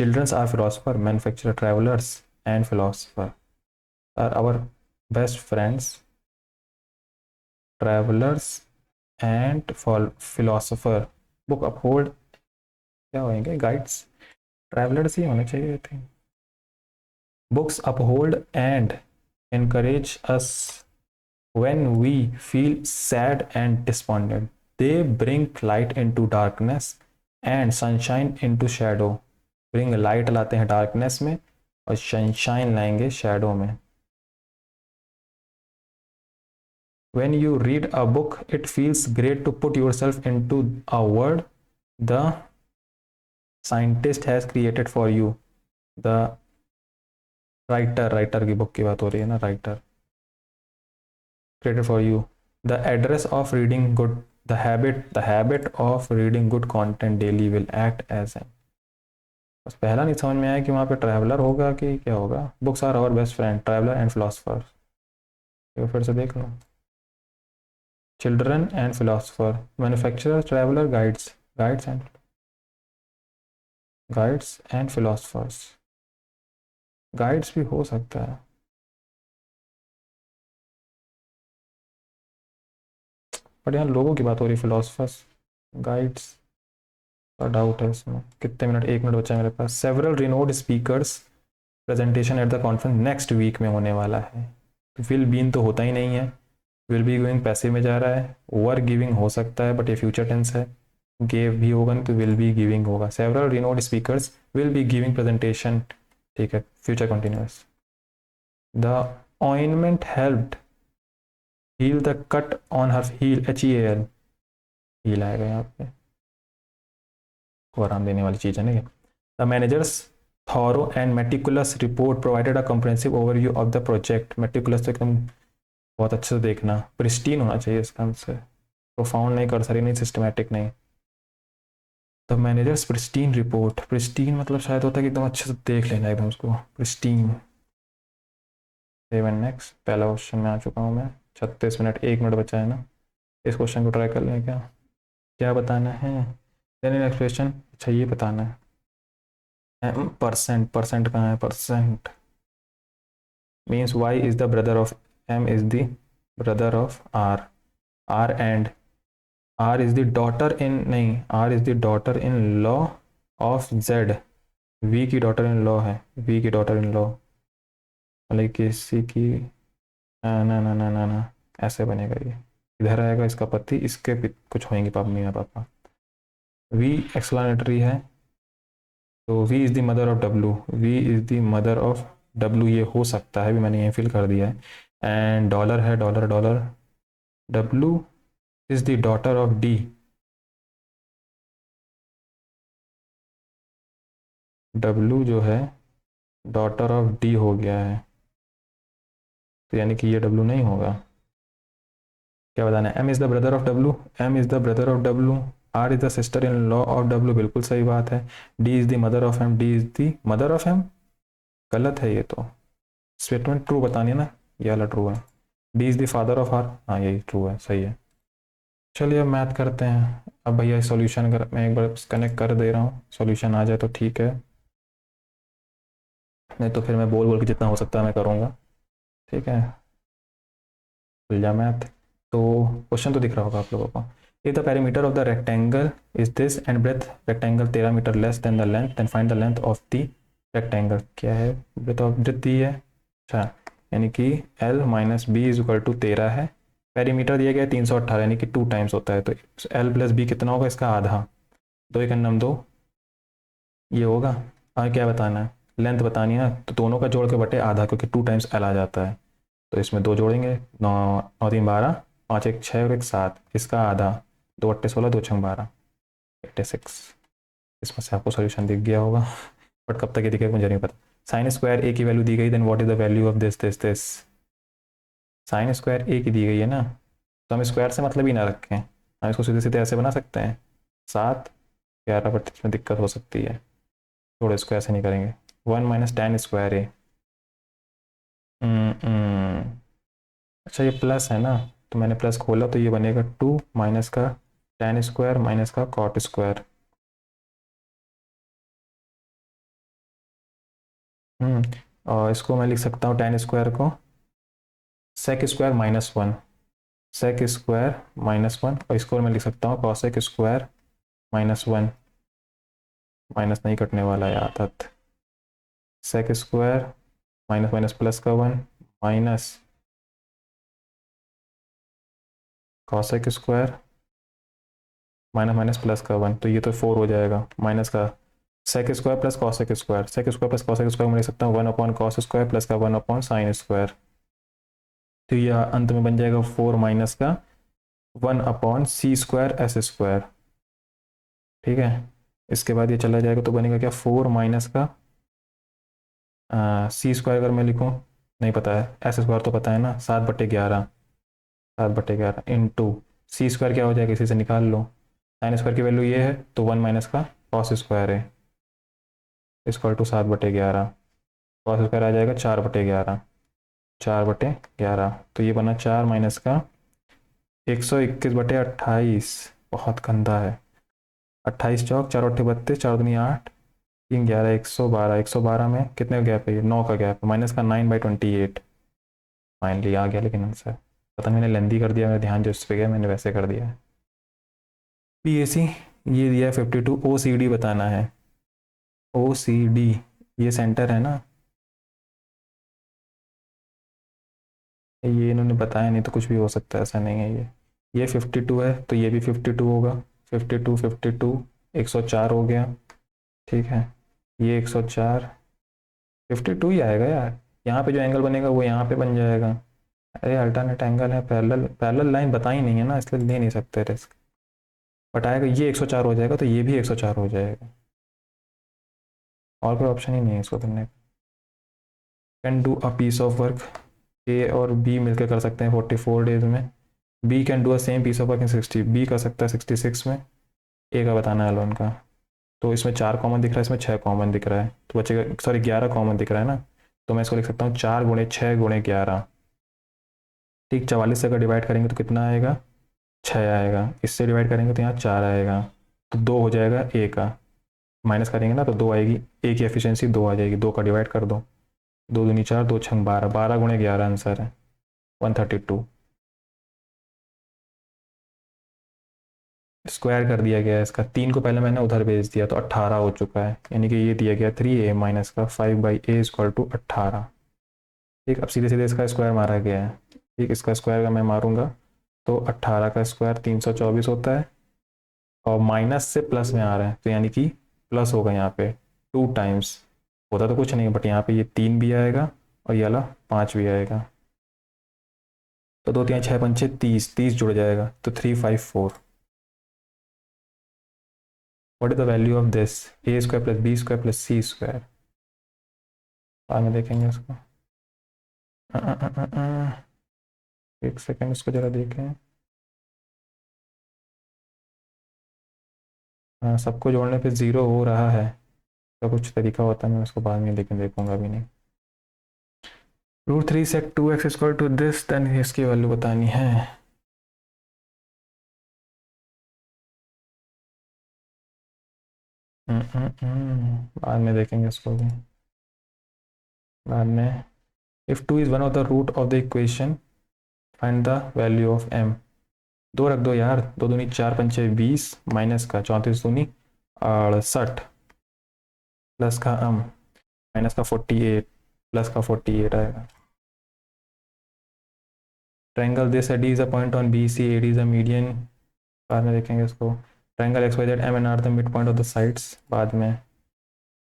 Children are philosopher, manufacturer, travelers and philosopher are our best friends. Travelers and for philosopher. Book uphold क्या होंगे? गाइड्स. ट्रैवलर्स ही होने चाहिए. I think books uphold and encourage us when we feel sad and despondent. They bring light into darkness and sunshine into shadow. bring light लाते हैं darkness में और sunshine लाएंगे shadow में. when you read a book it feels great to put yourself into a world the scientist has created for you. The writer की book की बात हो रही है ना, writer created for you. The address of reading good, the habit of reading good content daily will act as an, बस पहला नहीं समझ में आया कि वहाँ पे ट्रैवलर होगा कि क्या होगा. Books are our best friend, traveller and philosopher. फिर से देख लो. Children and philosopher, manufacturer, traveller, guides and philosophers. Guides भी हो सकता है. बट यहाँ लोगों की बात हो रही है, फिलोसफर्स, गाइड्स का डाउट है इसमें. कितने मिनट, 1 मिनट बचा है मेरे पास. Several renowned speakers presentation at the conference next week में होने वाला है. विल बीन तो होता ही नहीं है, विल बी गोइंग पैसिव में जा रहा है. वर गिविंग हो सकता है बट ये फ्यूचर टेंस है. गेव भी होगा नहीं तो विल बी गिविंग होगा. Several renowned speakers will be giving presentation, ठीक है, future continuous. The ointment helped heal the cut on her heel, HEAL, heel आएगा यहाँ पे, को आराम देने वाली चीज़ है ना ये. The managers thorough and meticulous report provided a comprehensive overview of the project. Meticulous तो एकदम बहुत अच्छे से देखना, प्रिस्टीन होना चाहिए इसका आंसर. प्रोफाउंड नहीं, कर्सरी नहीं, सिस्टमैटिक नहीं. The managers pristine report, pristine मतलब शायद होता है कि एकदम अच्छे से देख लेना एकदम उसको, प्रिस्टीन. 7 नेक्स्ट, पहला क्वेश्चन में आ चुका हूँ मैं. 36 मिनट, 1 मिनट बचा है ना. इस क्वेश्चन को ट्राई कर लें. क्या क्या बताना है? Then next question. अच्छा ये बताना है. परसेंट कहाँ है? Percent means y is the brother of m is the brother of r. r and r is the daughter in, नहीं, r is the daughter in law of z. v की daughter in law है, v की daughter in law मतलब किसी की, ना ना ना ना ना ना, ऐसे बनेगा ये. इधर आएगा इसका पति, इसके कुछ होंगे पापा, मेरा पापा. v एक्सप्लेनेटरी है तो v is the mother of w, v is the mother of w. ये हो सकता है भी, मैंने ये फिल कर दिया है. एंड डॉलर है, dollar dollar. w is the daughter of d. w जो है डॉटर ऑफ d हो गया है, तो यानी कि ये w नहीं होगा. क्या बताना है? m is the brother of w, m is the brother of w, r is the sister in law of w. बिल्कुल सही बात है. d is the mother of m, d is the mother of m. गलत है ये तो. Statement true बतानी है ना, ये वाला ट्रू है. D is the father of R, हाँ यही ट्रू है, सही है. चलिए अब मैथ करते हैं. अब भैया सॉल्यूशन कर, मैं एक बार कनेक्ट कर दे रहा हूँ, सॉल्यूशन आ जाए तो ठीक है, नहीं तो फिर मैं बोल बोल के जितना हो सकता है मैं करूँगा. ठीक है, खुल जा मैथ. तो क्वेश्चन तो दिख रहा होगा आप लोगों को. If the perimeter of the rectangle is this and breadth rectangle 13 metre less than the length, then find the length of the rectangle. क्या है? ब्रेथ ऑफ, ब्रेथ दी है. अच्छा, यानी कि L minus B is equal to 13 है. Perimeter दिया गया है 318, यानी कि 2 टाइम्स होता है, तो L प्लस बी कितना होगा? इसका आधा. 2 एक अन्नम 2, ये होगा. और क्या बताना है? लेंथ बतानी है ना, तो दोनों का जोड़ के बटे आधा, क्योंकि 2 टाइम्स L आ जाता है. तो इसमें 2 जोड़ेंगे, 9 9 3 12, 5 1 6 और 1 7, इसका आधा. 2 8 16, 2 6 12, 86. इसमें से आपको सोल्यूशन दिख गया होगा, बट कब तक ये दिखेगा मुझे नहीं पता. साइन स्क्वायर ए की वैल्यू दी गई, then what is the value of this. Sine square A की दी गई है ना, तो हम स्क्वायर से मतलब ही ना रखें, हम इसको सीधे सीधे ऐसे बना सकते हैं. 7 11, बट इसमें दिक्कत हो सकती है, थोड़ा इसको ऐसे नहीं करेंगे. 1 माइनस टेन स्क्वायर ए. अच्छा ये प्लस है ना, तो मैंने प्लस खोला तो ये बनेगा 2 माइनस का टेन स्क्वायर माइनस का कॉट स्क्वायर. और इसको मैं लिख सकता हूँ टेन स्क्वायर को sec square minus 1, sec square minus 1, और इसको मैं लिख सकता हूँ कॉसेक स्क्वायर माइनस 1. माइनस नहीं कटने वाला है आदत. Sec square minus minus plus का 1 minus cosec square minus minus plus का 1, तो ये तो 4 हो जाएगा. माइनस का sec square plus cosec square, sec square plus cosec square मैं लिख सकता हूँ 1 अपॉन कॉस स्क्वायर प्लस का 1 अपॉन साइन स्क्वायर. तो ये अंत में बन जाएगा 4 माइनस का 1/c² s²। ठीक है, इसके बाद ये चला जाएगा तो बनेगा क्या 4 माइनस का c² अगर मैं लिखूँ, नहीं पता है, s² तो पता है ना, 7/11, 7/11 इंटू c² क्या हो जाएगा इसी से निकाल लो। sin² की वैल्यू ये है तो 1 माइनस का cos² है इक्वल टू 7/11। cos² आ जाएगा 4/11, 4/11। तो ये बना 4 माइनस का 121/28। बहुत गंदा है। 28 चौक 4/32, 4×2 = 8, 3×11 112, 112 में कितने का गैप है, ये 9 का गैप है, माइनस का 9/28। फाइनली आ गया लेकिन आंसर। पता नहीं मैंने लेंदी कर दिया, मेरा ध्यान जो इस पे गया मैंने वैसे कर दिया है। PAC ये दिया है 52। OCD बताना है। OCD ये सेंटर है ना, ये इन्होंने बताया नहीं तो कुछ भी हो सकता है, ऐसा नहीं है। ये 52 है तो ये भी 52 होगा। 52 52 104 हो गया। ठीक है, ये 104 52 ही आएगा यार। यहाँ पे जो एंगल बनेगा वो यहाँ पे बन जाएगा। अरे अल्टरनेट एंगल है, पैरेलल पैरेलल लाइन बताई नहीं है ना, इसलिए ले नहीं सकते रिस्क। बट आएगा ये 104 हो जाएगा तो ये भी 104 हो जाएगा, और कोई ऑप्शन ही नहीं है इसको करने का। Can do a piece of work, A और बी मिलकर कर सकते हैं 44 डेज में। B can do a same piece of work in 60, B कर सकता है 66 में। ए का बताना है लोन का। तो इसमें 4 कॉमन दिख रहा है, इसमें 6 कॉमन दिख रहा है, तो बचेगा, सॉरी 11 कॉमन दिख रहा है ना, तो मैं इसको लिख सकता हूँ 4×6×11। ठीक, 44 से अगर डिवाइड करेंगे तो कितना आएगा, 6 आएगा। इससे डिवाइड करेंगे तो यहाँ 4 आएगा, तो 2 हो जाएगा ए का। माइनस करेंगे ना तो 2 आएगी, ए की एफिशिएंसी 2 आ जाएगी, 2 का डिवाइड कर दो, 2×2 = 4, 2×6 = 12, 12×11 आंसर है 132। स्क्वायर कर दिया गया है इसका, 3 को पहले मैंने उधर भेज दिया तो 18 हो चुका है, यानी कि ये दिया गया 3a माइनस का 5/a = 18। ठीक, अब सीधे सीधे इसका स्क्वायर मारा गया है। ठीक, इसका स्क्वायर का मैं मारूंगा तो 18 का स्क्वायर 324 होता है, और माइनस से प्लस में आ रहा है तो यानी कि प्लस होगा यहाँ पे 2 टाइम्स। होता तो कुछ नहीं बट यहाँ पे ये 3 भी आएगा और ये वाला 5 भी आएगा, तो 2 3 6 5 30, 30 जुड़ जाएगा तो 354। What is the value of this, a² + b² + c²। बाद में देखेंगे उसको। एक सेकेंड इसको जरा देखें। हाँ, सबको जोड़ने पे 0 हो रहा है, तो कुछ तरीका होता है, मैं उसको बाद में लेकिन देखूंगा भी नहीं। √3 sec 2x = दिस, देन इसकी वैल्यू बतानी है। बाद में देखेंगे इसको भी बाद में। If 2 is one of the root of the equation find the value of m। 2 रख दो यार, 2×2 = 4, 5 = 20, माइनस का 34×2 = 68, प्लस का माइनस का 48, प्लस का 48 आएगा। Triangle this AD is a point on BC, AD is a median, बाद में देखेंगे इसको। Triangle XYZ M and R the mid point of the sides, बाद में।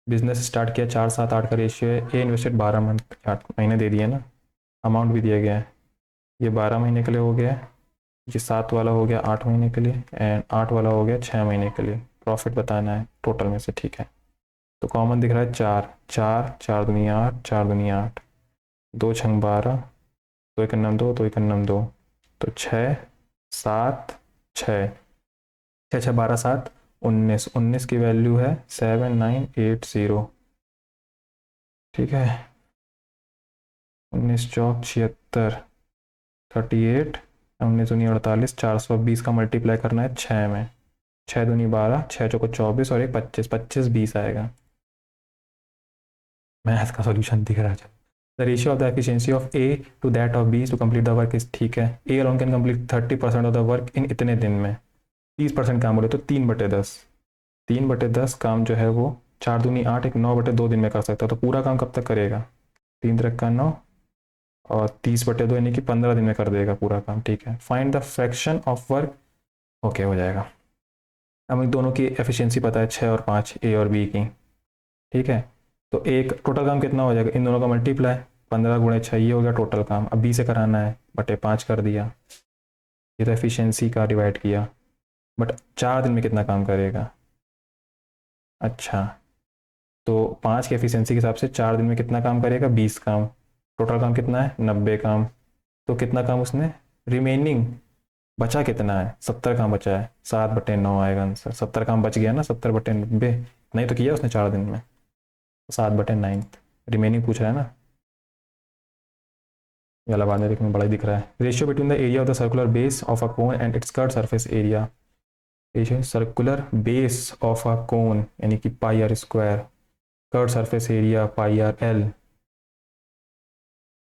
बिजनेस स्टार्ट किया 4-7-8 का रेशियो है, ए इन्वेस्टेड 12 मंथ, 8 महीने दे दिए ना, अमाउंट भी दिया गया है। ये 12 महीने के लिए हो गया, ये 7 वाला हो गया 8 महीने के लिए, एंड 8 वाला हो गया 6 महीने के लिए। प्रॉफिट बताना है टोटल में से, ठीक है। तो कॉमन दिख रहा है 4, 4, 4×2 = 8, 4×2 = 8, 2×6 = 12, 2×1 = 2, 2×1 = 2, तो 6 7 6, 6 6 12 7 19, 19 की वैल्यू है 7980। ठीक है, 19 चौक 76, 38, 19×2 = 48, 420 का मल्टीप्लाई करना है 6 में, 6×2 = 12, 6 चौको 24 और एक 25, 25 20 आएगा। मैथ का सॉल्यूशन दिख रहा है। The ratio of the efficiency of A to that of B to complete the work is, ठीक है, A alone can complete 30% of the work in इतने दिन में। 30% काम बोले तो 3/10, 3/10 काम जो है वो 4×2 = 8, एक 9/2 दिन में कर सकता है, तो पूरा काम कब तक करेगा, 3×3 = 9 और 30/2 यानी कि 15 दिन में कर देगा पूरा काम। ठीक है, find the fraction of work, okay हो जाएगा। अब इन दोनों की एफिशिएंसी पता है 6 और 5, ए और बी की। ठीक है, तो एक टोटल काम कितना हो जाएगा, इन दोनों का मल्टीप्लाई, 15 गुणे 6 ये हो गया टोटल काम। अब 20 से कराना है, बटे 5 कर दिया। ये तो एफिशिएंसी का डिवाइड किया। बट 4 दिन में कितना काम करेगा? अच्छा, तो 5 के एफिशिएंसी के हिसाब से 4 दिन में कितना काम करेगा? 20 काम। टोटल काम कितना है? 90 काम। तो कितना काम उसने रिमेनिंग बचा कितना है? 70 काम बचा है। 7/9 आएगा आंसर। 70 काम बच गया ना, 70/90 नहीं तो किया उसने 4 दिन में। 7/9 रिमेनिंग पूछ रहा है ना, ये वाला बाद में देखने में बड़ा ही दिख रहा है। Ratio between the area of the circular base of a cone and its curve surface area. Ratio circular base of a cone यानी कि pi r square, curve surface area pi r l.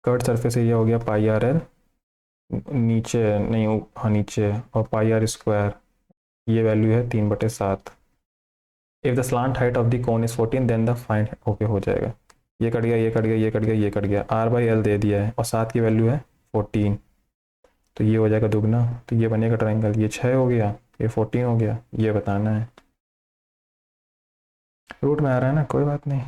Curve surface area हो गया पाई r L, नीचे नहीं, हाँ नीचे, और pi r square ये वैल्यू है 3/7। If the slant height of the cone is 14 then the find, okay हो जाएगा। ये कट गया, ये कट गया, ये कट गया, ये कट गया। R/L दे दिया है और 7 की वैल्यू है 14, तो ये हो जाएगा दुगना। तो ये बनेगा ट्राइंगल। ये 6 हो गया, ये 14 हो गया, ये बताना है। रूट में आ रहा है ना, कोई बात नहीं।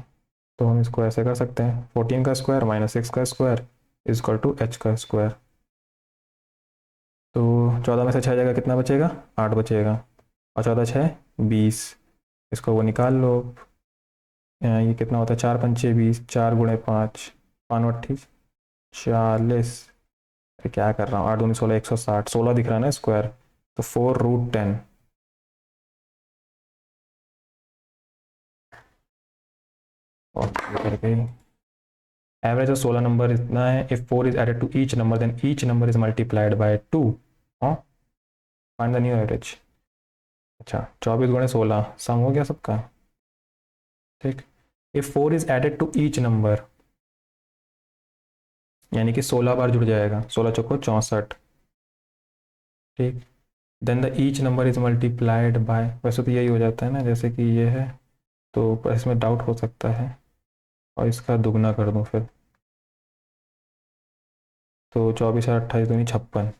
तो हम इसको ऐसे कर सकते हैं, 14 का स्क्वायर माइनस 6 का square is equal to h का स्क्वायर। तो 14 में से 6 जाएगा, कितना बचेगा? 8 बचेगा। और 14 6 20, इसको वो निकाल लो। ये कितना होता है? 4×5 = 20, 4×5 5×8 40। क्या कर रहा हूँ? 8×2 16, 160, 16 दिख रहा है ना स्क्वायर, तो 4√10। और कर गई। एवरेज ऑफ 16 नंबर इतना है। If 4 is added to each number then each number is multiplied by 2। हाँ, फाइंड द न्यू एवरेज। अच्छा, 24×16 सम हो गया सबका, ठीक। If 4 is added to each number यानी कि 16 बार जुड़ जाएगा, 16 चौको 64, ठीक। Then the each number is multiplied by, वैसे तो यही हो जाता है ना, जैसे कि ये है, तो इसमें डाउट हो सकता है, और इसका दुगना कर दूं फिर, तो 24 और 28 दूनी 56।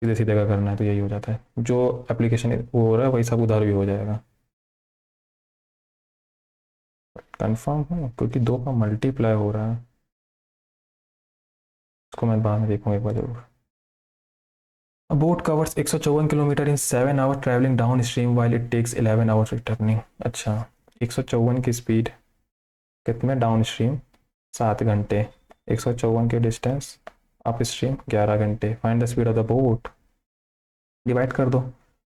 सीधे सीधे का करना है तो यही हो जाता है। जो एप्लीकेशन वो हो रहा है वही सब उधर भी हो जाएगा। कंफर्म हूँ क्योंकि 2 का मल्टीप्लाई हो रहा है। उसको मैं बाद में देखूंगा एक बार जरूर। A boat covers 154 kilometre in 7 hour travelling downstream while it takes 11 hours returning. अच्छा, 154 की स्पीड, कितने डाउन स्ट्रीम? 7 घंटे। 154 के डिस्टेंस अप स्ट्रीम 11 घंटे। Find the speed of the boat, divide कर दो।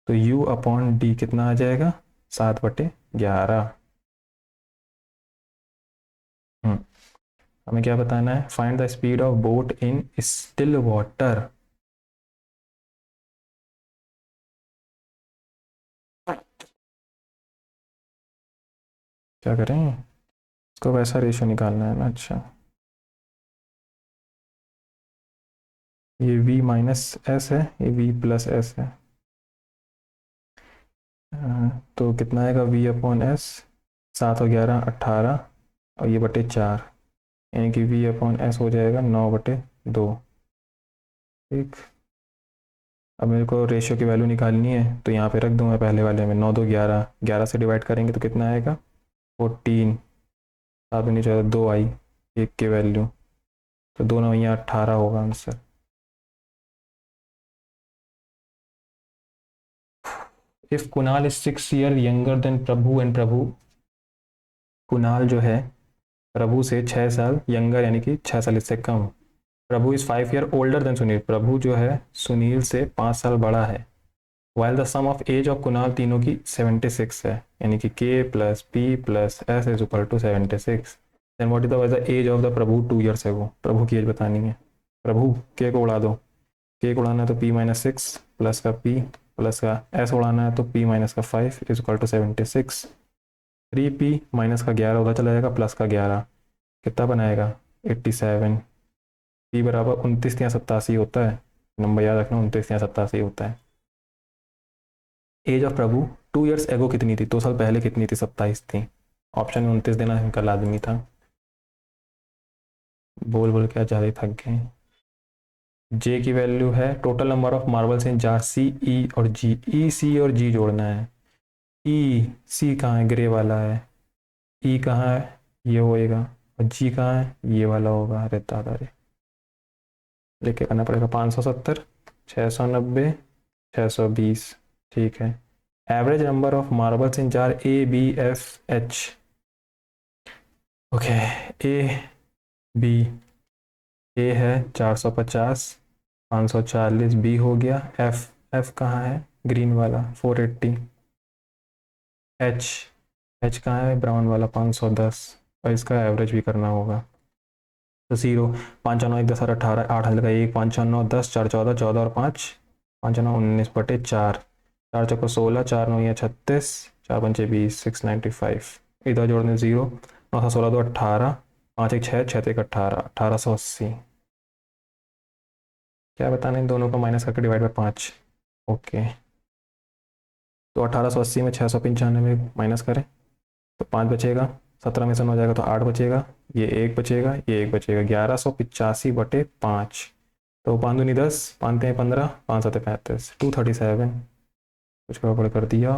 तो U/D कितना आ जाएगा? 7/11। हमें क्या बताना है? Find the speed of boat in still water. क्या करें? इसको वैसा रेशियो निकालना है ना। अच्छा, ये V-S है, ये V+S है। तो कितना आएगा? V/S 7 और 11 18, और ये बटे 4, यानी कि V/S हो जाएगा 9/2, ठीक। अब मेरे को रेशियो की वैल्यू निकालनी है, तो यहाँ पे रख दूंगा पहले वाले में 9 2 11, 11 से डिवाइड करेंगे तो कितना आएगा? 14। 7 में नीचे 2 आई, 1 की वैल्यू, तो 2 9 यहाँ 18 होगा answer. If Kunal is 6 year younger than Prabhu and Prabhu, Kunal जो है प्रभु से 6 साल यंगर यानी कि 6 साल इससे कम। Prabhu is 5 year older than Sunil, Prabhu जो है सुनील से 5 साल बड़ा है। While the sum of age of Kunal तीनों की 76 है, यानी कि K+P+S is equal to 76। Then what is the age of the Prabhu 2 years ago. Prabhu की एज बतानी है। प्रभु के को उड़ा दो, के को उड़ाना है तो P-6 प्लस का P प्लस का S उड़ाना है तो P-5 is equal to 76। 3P minus का 11 उधर चला जाएगा, प्लस का 11 कितना बनाएगा? 87। P बराबर 29 या 87 होता है, नंबर याद रखना, 29 या 87 होता है। एज ऑफ प्रभु 2 ईयर्स एगो कितनी थी? 2 साल पहले कितनी थी? 27 थी। ऑप्शन में 29 देना इनका लाजमी था। बोल बोल के ज़्यादा ही थक गए। जे की वैल्यू है total number of marbles in jar, C, E और G जोड़ना है। C कहाँ है? ग्रे वाला है। E कहाँ है? ये होएगा। और जी कहाँ है, ये वाला होगा। अरे दादा रे, लेके करना पड़ेगा। 570, 690, 620। ठीक है। Average number of marbles in jar ABFH। Okay. A B, A है 450, 540 बी हो गया। एफ, एफ कहाँ है, ग्रीन वाला 480। एच, एच कहाँ है, ब्राउन वाला 510। और इसका एवरेज भी करना होगा। तो 0, 5 9 1 10 18, 8 1 5 9 10 4 14, 14 और 5, 5 9 19/4, 4 चौको 16, 4 9 36, 4 5 20, 695। इधर जोड़ने 0, 9 16 2 18, 5 1 6, 6 1 18, 1880। क्या बताना, इन दोनों को माइनस करके डिवाइड बाय 5। ओके। तो 1880 में 695 माइनस करें तो 5 बचेगा। 17 में से 9 जाएगा तो 8 बचेगा। ये एक बचेगा, ये एक बचेगा। 1185/5। तो 5 दूनी 10, 5 3 15, 5 7 35, 237। कुछ गड़बड़ कर दिया।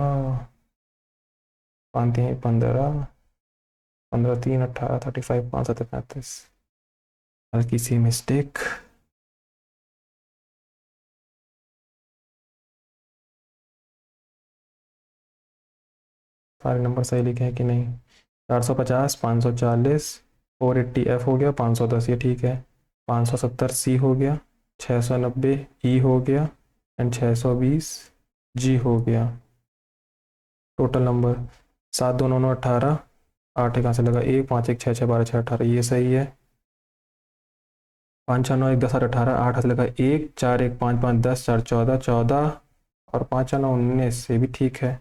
5 3 15, 15 3 18, 35, 5 7 35। हल्की सी मिस्टेक। सारे नंबर सही लिखे हैं कि नहीं। 450, 540, 480 F हो गया, 510 ये ठीक है, 570 C हो गया, 690 E हो गया, एंड 620 G हो गया। टोटल नंबर 7 2 9 18, 8 कहाँ से लगा, 1 5 1 6 6 12 6 18, ये सही है। 5 6 9 1 10 8 18, 8 से लगा 1 4 1 5 5 10 4 14 14, और 5 9 19, ये भी ठीक है।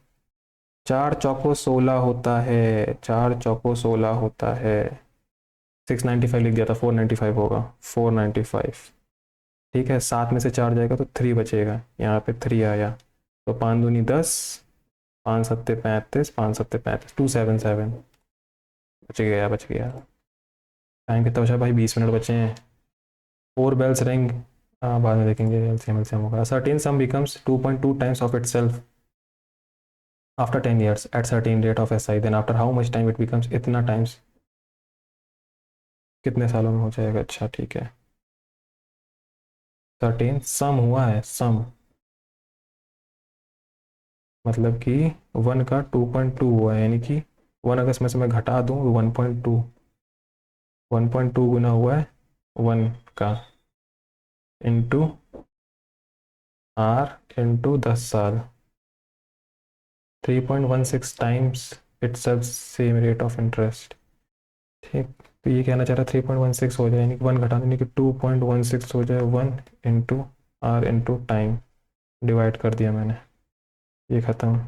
4 चौको 16 होता है, 4 चौको 16 होता है। 695 लिख दिया था, 495 होगा, 495। ठीक है, 7 में से 4 जाएगा तो 3 बचेगा, यहाँ पे 3 आया। तो 5 दूनी 10, 5 सत्ते 35, 5 सत्ते 35, 277। बच गया, बच गया। टाइम कितना बचा भाई, 20 मिनट बचे हैं। 4 बेल्स रिंग, बाद में देखेंगे, एलसीएम एलसीएम होगा। Certain some becomes 2.2 times of itself after 10 years at certain rate of SI, then after how much time it becomes इतना टाइम्स, कितने सालों में हो जाएगा। अच्छा ठीक है। सर्टेन सम हुआ है, सम मतलब कि 1 का 2.2 हुआ है, यानी कि 1 अगर इसमें से मैं घटा दूँ 1.2, 1.2 गुना हुआ है 1 का, इंटू आर, इंटू 10 साल, 3.16 times it's same rate of interest. ठीक। तो ये कहना चाह रहा है 3.16 हो जाए, यानी कि 1 घटा दें, यानी कि 2.16 हो जाए। 1 into r into time, divide कर दिया मैंने, ये ख़त्म।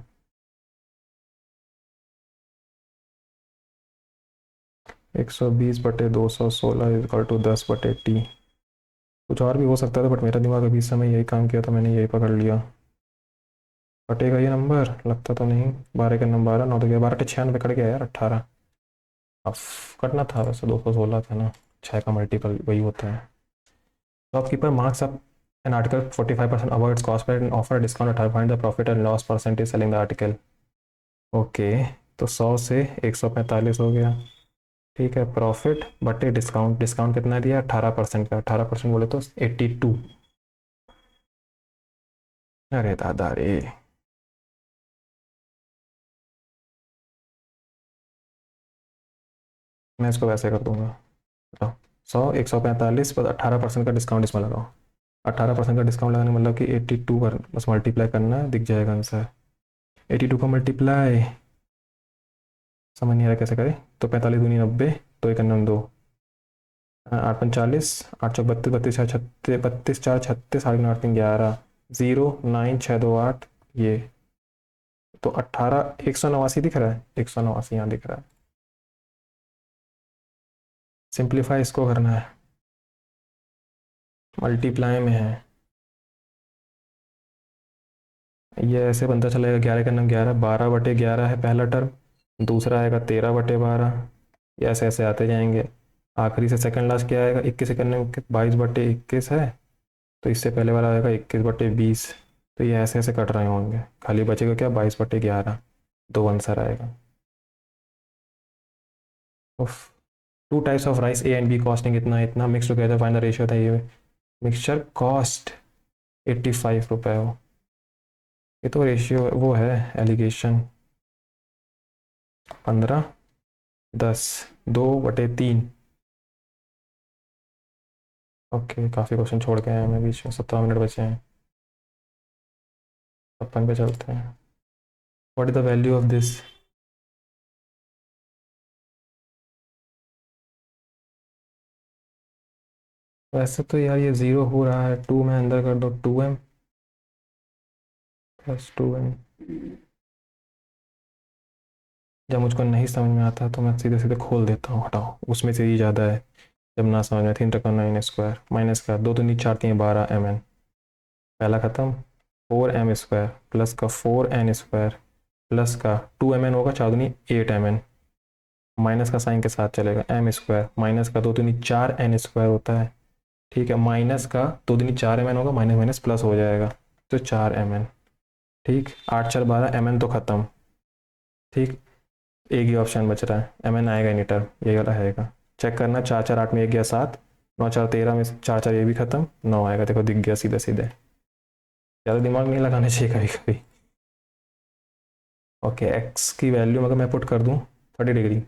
120/216 इक्वल टू 10/T। कुछ और भी हो सकता था, बट मेरा दिमाग अभी इस समय यही काम किया, तो मैंने यही पकड़ लिया। कटेगा ये नंबर, लगता तो नहीं। 12 का नंबर 12, 9 तो गया 12 96 कट गया यार, 18। अब कटना था वैसे, 216 था ना, 6 का मल्टीपल वही होता है। Shopkeeper marks up an article 45% above its cost price and offer a discount to find the profit and loss percentage selling the article। Okay. तो 100 से 145 हो गया। ठीक है, प्रॉफिट बटे डिस्काउंट, डिस्काउंट कितना दिया, 18% का, 18% बोले तो 82। अरे दादा रे। मैं इसको वैसे कर दूंगा, बताओ। 100, 145 पर 18% का डिस्काउंट इसमें लगाओ। 18% का डिस्काउंट लगाने मतलब कि 82 कर, बस मल्टीप्लाई करना है, दिख जाएगा आंसर। 82 का मल्टीप्लाई, समझ नहीं आ रहा कैसे करें। तो 45 दूनी 90, तो एक अन्ना 2, 8 45, 8 चौक 32, 32 4 36, 32 4 36, 8 9 8 3 11, 0 9 6 2 8, ये। तो 18, 189 दिख रहा है, 189 यहाँ दिख रहा है। सिंप्लीफाई इसको करना है, मल्टीप्लाई में है। ये ऐसे बनता चलेगा, 11 का नाम 11, 12/11 है पहला टर्म, दूसरा आएगा 13/12, ये ऐसे ऐसे आते जाएंगे। आखिरी से सेकंड लास्ट क्या आएगा, 21 का नाम 22/21 है, तो इससे पहले वाला आएगा 21/20। तो ये ऐसे ऐसे कट रहे होंगे, खाली बचेगा क्या, 22/11, दो आंसर आएगा। उफ। 2 types of rice A and be costing इतना इतना, mix together find the ratio था ये। मिक्सचर कॉस्ट 85 रुपये हो, ये तो रेशियो वो है एलिगेशन। 15 10 2/3। ओके, काफ़ी क्वेश्चन छोड़ के आए हमें बीच में, 17 मिनट बचे हैं, 56 पे चलते हैं। What is the value of this? वैसे तो यार ये 0 हो रहा है, 2 में अंदर कर दो, 2m + 2n। जब मुझको नहीं समझ में आता तो मैं सीधे सीधे खोल देता हूँ, हटाओ उसमें से ही ज़्यादा है। जब ना समझ में 3 × 9 स्क्वायर माइनस का 2 दूनी 4 3 12 mn, पहला ख़त्म। 4m² प्लस का 4n² प्लस का 2mn होगा, 4 दूनी 8mn, माइनस का साइन के साथ चलेगा, m² माइनस का 2 दूनी 4n² होता है, ठीक है, माइनस का 2 दूनी 4mn होगा, माइनस माइनस प्लस हो जाएगा, तो 4mn, ठीक। 8 4 12 mn तो ख़त्म, ठीक। एक ही ऑप्शन बच रहा है, mn आएगा नहीं टर्म, यही वाला आएगा। चेक करना, 4 4 8 में 1 गया 7, 9 4 13 में 4 4 ये भी खत्म, 9 आएगा, देखो दिख गया सीधे सीधे। ज़्यादा दिमाग नहीं लगाना चाहिए कभी कभी। ओके, एक्स की वैल्यू अगर मैं पुट कर दूँ 30 डिग्री,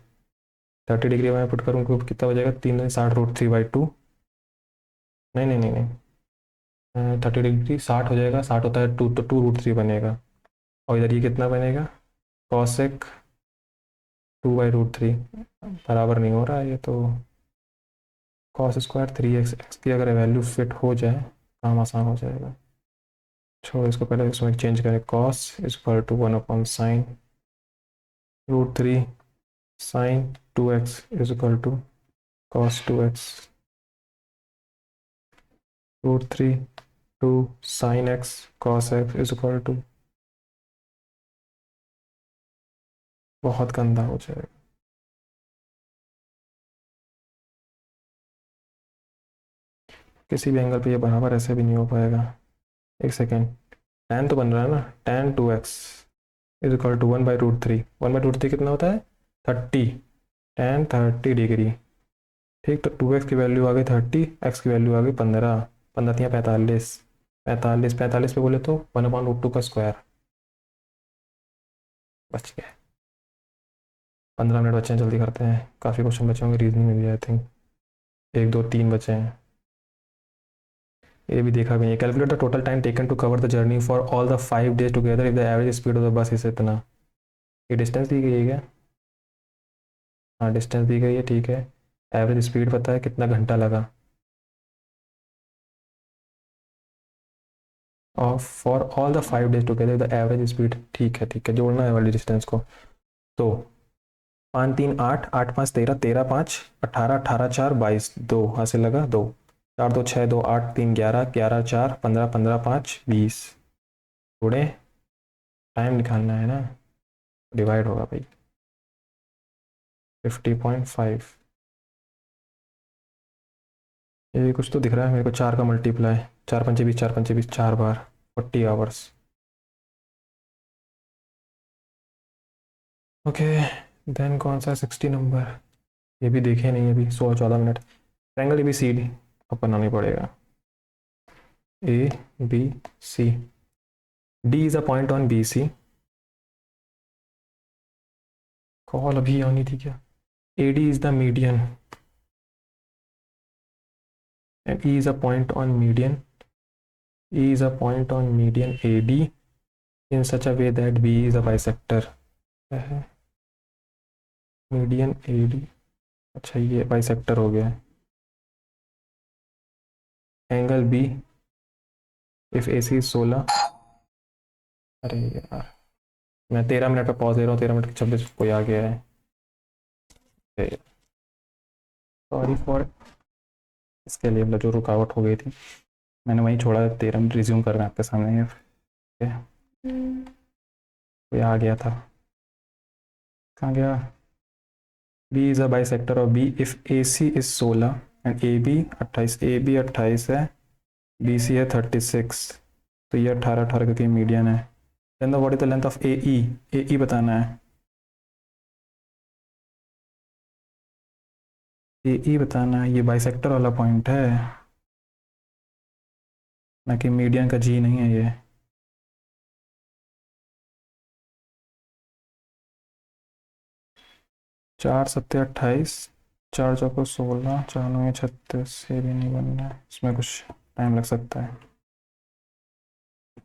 30 डिग्री मैं पुट करूँ कितना बचेगा, 3 60 √3/2। नहीं नहीं नहीं नहीं, 30 डिग्री 60 हो जाएगा, 60 होता है 2, तो 2 √3 बनेगा। और इधर ये कितना बनेगा, कॉसेक 2/√3, बराबर नहीं हो रहा है ये तो। cos² 3x, एक्स की अगर वैल्यू फिट हो जाए काम आसान हो जाएगा। छोड़ो इसको, पहले इसमें चेंज करें, cos = 1/sin√3 sin 2x = cos 2x √3 2 sin x cos x = बहुत गंदा हो जाएगा। किसी भी एंगल पे ये बराबर ऐसे भी नहीं हो पाएगा। एक सेकेंड, tan तो बन रहा है ना, tan 2x = 1/√3, 1/√3 कितना होता है, 30, tan 30 डिग्री, ठीक। तो 2x की वैल्यू आ गई 30, x की वैल्यू आ गई 15, 15 या 45, 45 45 पे बोले तो 1/√2 का स्क्वायर। बच गए, 15 मिनट बचे हैं, जल्दी करते हैं, काफ़ी क्वेश्चन बचे होंगे रीजनिंग में भी आई थिंक, 1 2 3 बचे हैं। ये भी देखा भी नहीं। Calculate the total time taken to cover the journey for all the 5 days together if the average speed of the bus is इतना। ये डिस्टेंस दी गई है क्या? हाँ डिस्टेंस दी गई है, ठीक है। एवरेज स्पीड पता है कितना घंटा लगा, और for all the 5 days together the average speed, ठीक है, जोड़ना है वाली डिस्टेंस को। तो 5 3 8 8 5 13 13 5 18 18 4 22 2, यहाँ से लगा 2, 4 2 6 2 8 3 11 11 4 15 15 5 20, थोड़े टाइम निकालना है ना, डिवाइड होगा भाई 50.5। ये कुछ तो दिख रहा है मेरे को, 4 का मल्टीप्लाई, 4 पंचे 20 4 पंचे 20 4 बार 40 आवर्स। ओके, देन कौन सा 60 नंबर, ये भी देखे नहीं अभी, 16 14 minute. Triangle A B C D अब बनानी पड़ेगा, A B C, D is a point on B C, call अभी आनी थी क्या, A D is the median and E is a point on median, E is a point on median AD in such a way that B is a bisector है, median AD, अच्छा ये bisector हो गया है। Angle B if AC is 16, अरे यार मैं 13 minute पे पॉज दे रहा हूँ, 13 मिनट 26 कोई आ गया है, सॉरी फॉर इसके लिए, मतलब जो रुकावट हो गई थी मैंने वहीं छोड़ा, 13 मिनट रिज्यूम कर रहे हैं आपके सामने ये, कोई आ गया था, कहाँ गया। B is a bisector of B if A C is 16 and A B 28, A B 28 है, बी सी है 36, तो ये 18 18 क्योंकि मीडियन है। Then what is the length of A E बताना है। ये ई बताना है, ये बाइसेक्टर वाला पॉइंट है, ना कि मीडियन का जी नहीं है ये। चार सत्ते 28, चार चौको 16, चार नौ 36, ये भी नहीं बनना है, इसमें कुछ टाइम लग सकता है।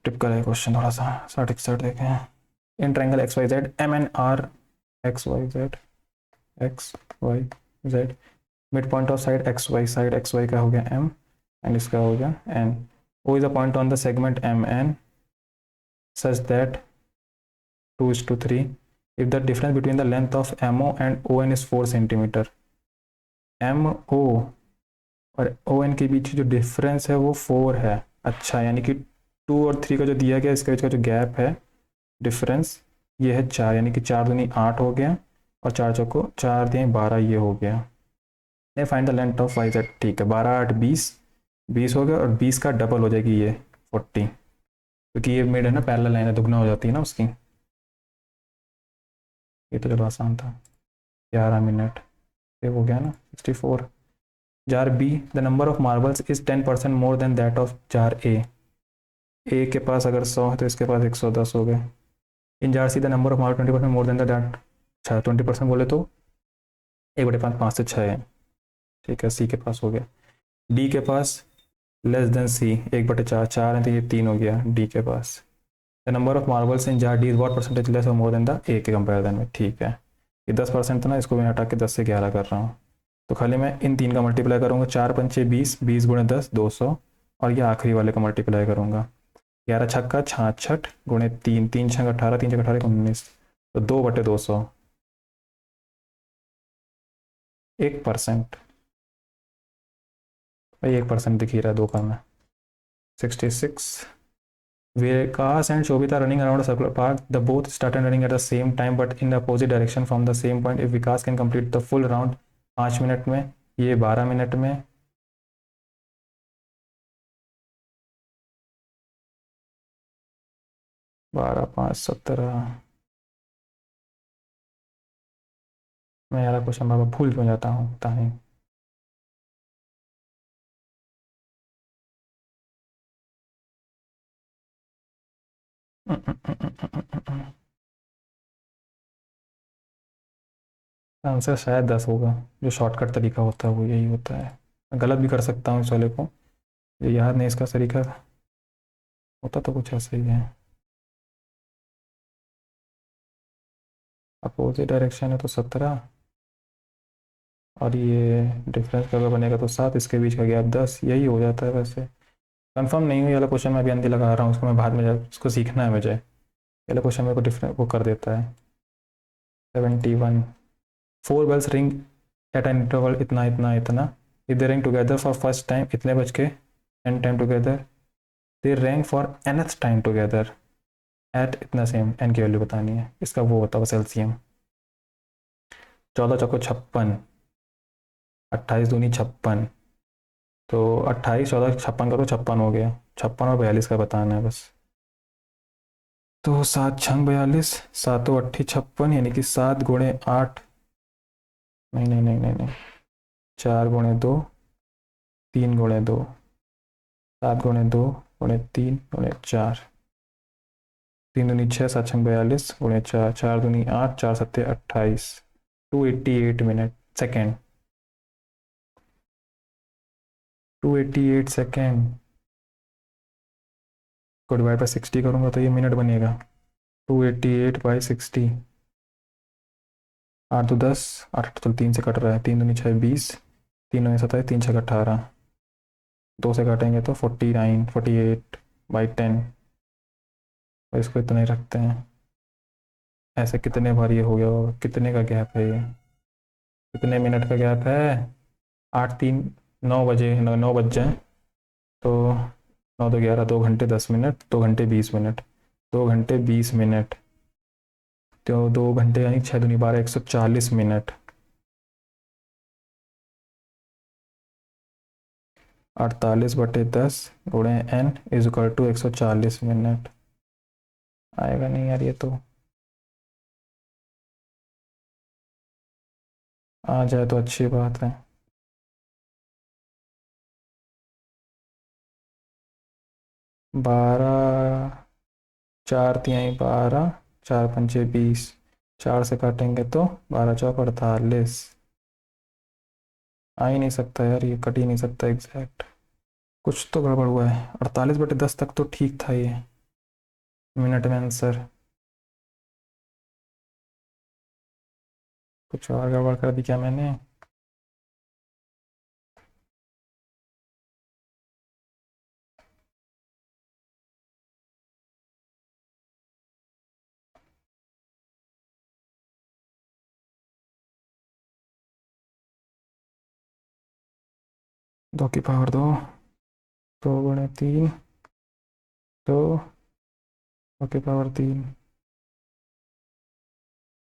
टिपिकल है क्वेश्चन, थोड़ा सा 60 61 देखें। In triangle X Y Z M N R, X Y Z, X Y Z, midpoint of side X Y का हो गया एम एंड इसका हो गया N. O is a point on the segment M N such that 2:3 if the difference between the length of MO and ON is 4 centimetre. MO और ON के बीच जो difference है वो 4 है। अच्छा, यानी कि 2 और 3 का जो दिया गया इसके बीच का जो गैप है डिफरेंस ये है 4, यानी कि 4 दूनी 8 हो गया और 4 चौको 4 दिए 12, ये हो गया। नहीं, find the length of Y Z, ठीक है, 12 8 20, 20 हो गया और 20 का डबल हो जाएगी ये 40, क्योंकि ये मिड है ना, पैरेलल लाइन है, दुगना हो जाती है ना उसकी। ये तो चलो आसान था। 11 मिनट ये हो गया ना 64। Jar B, the number of marbles is 10% more than that of jar A के पास अगर 100 है तो इसके पास 110 हो गए। In jar C the number of marble 20% more than the that, अच्छा 20% बोले तो 1/5, 5 से 6 है, ठीक है, सी के पास हो गया। डी के पास लेस देन सी, 1/4, 4 है तो ये 3 हो गया डी के पास। The number of marbles in jar D is what percentage less और मोर देन द ए के कंपेरिजन में, ठीक है। ये 10% था ना, इसको मैं हटा के 10 से 11 कर रहा हूँ, तो खाली मैं इन तीन का मल्टीप्लाई करूँगा, 4 पंचे 20, 20 गुणे 10 200, और ये आखिरी वाले का मल्टीप्लाई करूँगा, 11 छक्का 66 गुणे 3, 3 छक्का 18, 3 छक्का 18 19, तो 2/200, 1%, भाई 1% दिख ही रहा है दो का में। 66, Vikas and Shobita running around a circular park. The both started running at the same time but in the opposite direction from the same point. If Vikas can complete the full round 5 minute में, ये 12 minute में, 12 5 17, मैं यार question बाबा भूल क्यों जाता हूँ पता नहीं। आंसर शायद 10 होगा, जो शॉर्टकट तरीका होता है वो यही होता है। मैं गलत भी कर सकता हूँ इस वाले को, ये याद नहीं इसका तरीका, होता तो कुछ ऐसा ही है। अपोजिट डायरेक्शन है तो 17, और ये डिफरेंस का अगर बनेगा तो 7, इसके बीच का गैप 10, यही हो जाता है। वैसे कंफर्म नहीं हुई वाला क्वेश्चन, मैं अभी अंधी लगा रहा हूँ उसको, मैं बाद में उसको सीखना है मुझे। ये वाला क्वेश्चन मेरे को डिफरेंट वो कर देता है। 71, 4 bells ring at an interval इतना इतना इतना, if they ring together for first time इतने बज के n time together, they rang for nth time together at इतना सेम, एन की वैल्यू बतानी है, इसका वो होता है एलसीएम। 14 चौको 56, 28 दूनी 56, तो 28 14 56 का तो 56 हो गया, 56 और 42 का बताना है बस। तो 7 छंग 42, 7 अट्ठी 56, यानी कि 7 गुणे 8, नहीं नहीं नहीं नहीं नहीं, 4 गुणे 2, 3 गुणे 2, 7 गुणे 2 गुणे 3 गुणे 4, 3 दूनी 6, 7 छंग 42 गुणे 4, 4 दूनी 8, 4 सत्ते 28, 288 मिनट सेकेंड, 288 सेकेंड को डिवाइड बाई 60 करूँगा तो ये मिनट बनेगा। 288/60, 8 तो 10, 8 तो 3 से कट रहा है, 3 दूनी 6 20, 3 9 27, 3 6 18, 2 से काटेंगे तो 49 48/10, और इसको इतना ही रखते हैं। ऐसे कितने बार ये हो गया होगा, कितने का गैप है ये, कितने मिनट का गैप है, 8 3 9 बजे, 9 बज जाए तो 9 तो 11, 2 घंटे 10 मिनट, 2 घंटे 20 मिनट, 2 घंटे 20 मिनट, तो 2 घंटे यानी 6 दूनी 12, 140 मिनट, 48/10 गुणे n is equal to 140 minute. आएगा नहीं यार ये तो, आ जाए तो अच्छी बात है। 12, 4 तिहाई 12, 4 पंचे 20, 4 से काटेंगे तो 12 चौक 48। आ ही नहीं सकता यार, ये कट ही नहीं सकता एग्जैक्ट। कुछ तो गड़बड़ हुआ है। 48/10 तक तो ठीक था ये मिनट में आंसर। कुछ और गड़बड़ कर दी क्या मैंने? दो की पावर दो, 2 गुणे 3, तो 2 की पावर 3।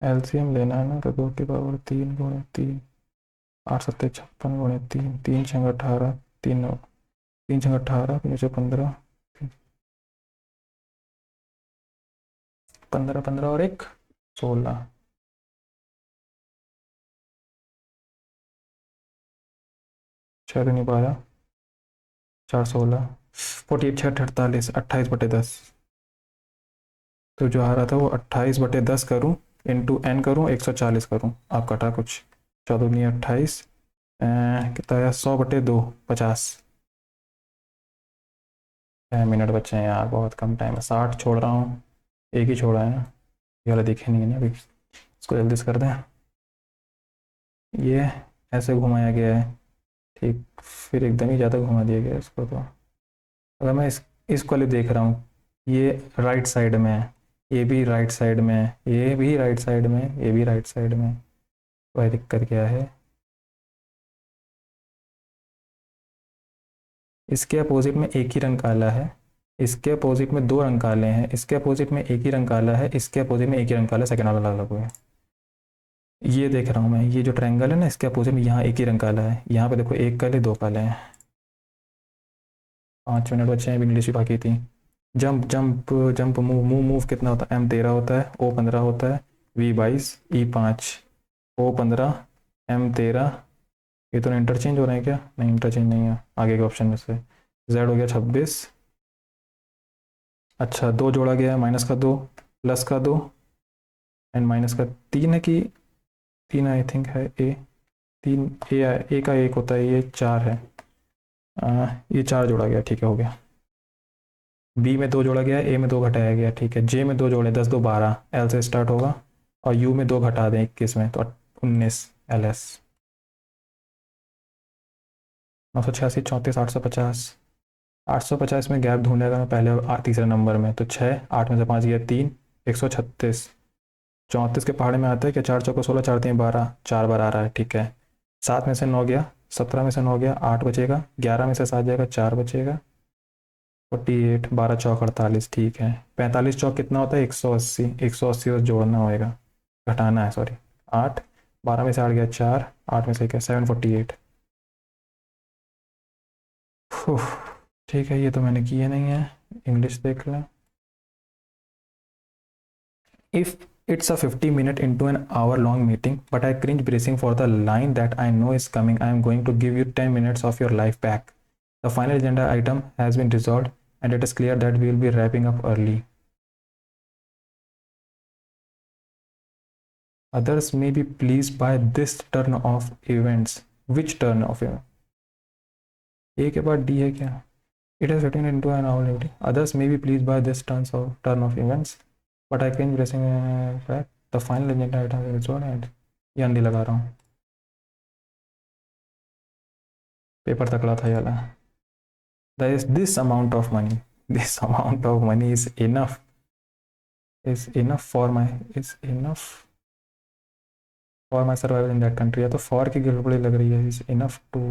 एलसीएम लेना है ना, तो 2 की पावर 3 गुणे 3, 8 सत्ते 56 गुणे 3, 3 छंग 18, 3 छंग 18, 3 से 15, 15 15 और एक 16, 6 दूनी 12, 4 16, 48 6 48, तो जो आ रहा था वो 28/10 करूँ इंटू एन करूँ 140 करूँ, आप कटा कुछ। 14 दूनी 28, कितना आया 100/2 50। 6 मिनट बचे हैं यार, बहुत कम टाइम है। 60 छोड़ रहा हूँ, एक ही छोड़ा है ना, ये वाला दिखे नहीं है ना अभी। इसको जल्दी से कर दें। ये ऐसे घुमाया गया है, ठीक, फिर एकदम ही ज़्यादा घुमा दिया गया इसको। तो अगर मैं इसको वाले देख रहा हूँ, ये राइट साइड में है, ये भी राइट साइड में है, ये भी राइट साइड में है, ये भी राइट साइड में है। वह दिक्कत क्या है? इसके अपोजिट में एक ही रंग काला है, इसके अपोजिट में 2 रंग काले हैं, इसके अपोजिट में एक ही रंग काला है, इसके अपोजिट में एक ही रंग काला, सेकंड वाला अलग अलग हुआ है। ये देख रहा हूँ मैं, ये जो ट्रायंगल है ना, इसके अपोजिट में यहाँ एक ही रंग काला है, यहाँ पे देखो एक काले 2 काले हैं। 5 मिनट बचे हैं, अभी इंग्लिश भी बाकी थी। Jump jump jump, move move move कितना होता है? M13 होता है, O15 होता है, V22, E5, O15, M13। ये तो इंटरचेंज हो रहे हैं क्या? नहीं, इंटरचेंज नहीं है आगे के ऑप्शन में से। Z हो गया 26, अच्छा 2 जोड़ा गया है, -2 +2 एंड -3 है कि 3 आई थिंक है ए, 3 ए का 1 होता है, ये 4 है। ये 4 जोड़ा गया, ठीक है हो गया। बी में 2 जोड़ा गया, ए में 2 घटाया गया, ठीक है। जे में 2 जोड़े, 10 2 12, एल से स्टार्ट होगा। और यू में 2 घटा दें 21 में, तो 19 LS। 986 34 850, 850 में गैप ढूंढेगा मैं पहले तीसरे नंबर में, तो 6, 8 में से 5 गया 3, 136। 34 के पहाड़े में आता है क्या? 4 चौको 16, 4 3 12, 4 बार आ रहा है, ठीक है। 7 में से 9 गया, 17 में से 9 गया, 8 बचेगा, 11 में से 7 जाएगा, 4 बचेगा, 48, 12 चौक 48, ठीक है। 45 चौक कितना होता है? 180, 180 से जोड़ना होएगा, घटाना है सॉरी। 8, 12 में से 8 गया 4, 8 में से क्या 748। ठीक है, ये तो मैंने किए नहीं है, इंग्लिश देख लें। If it's a 50 minute into an hour long meeting, but I cringe bracing for the line that I know is coming, I am going to give you 10 minutes of your life back. The final agenda item has been resolved, and it is clear that we will be wrapping up early. Others may be pleased by this turn of events. Which turn of events? A के बाद D है क्या? It has written into an hour meeting. Others may be pleased by this turn of events, but I cringe bracing back. The final agenda item has been resolved, and ये अंधी लगा रहा हूँ, paper तकड़ा था ये वाला। There is this amount of money. This amount of money is enough. Is enough for my is enough for my survival in that country. या तो for की गड़बड़ी लग रही है। Is enough to,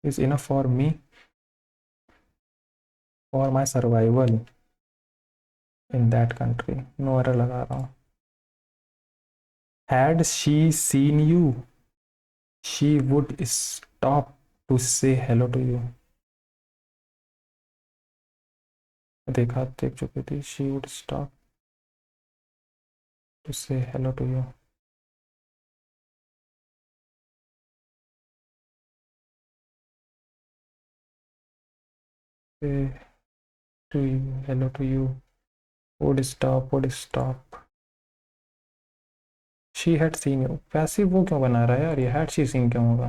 is enough for me for my survival in that country. No error लगा रहा हूँ। Had she seen you, she would stop to say hello to you. देख चुकी थी। She would stop to say hello to you. Say to you, hello to you. Would stop, would stop. She had seen you. Passive वो क्यों बना रहा है यार, ये had she seen क्यों होगा,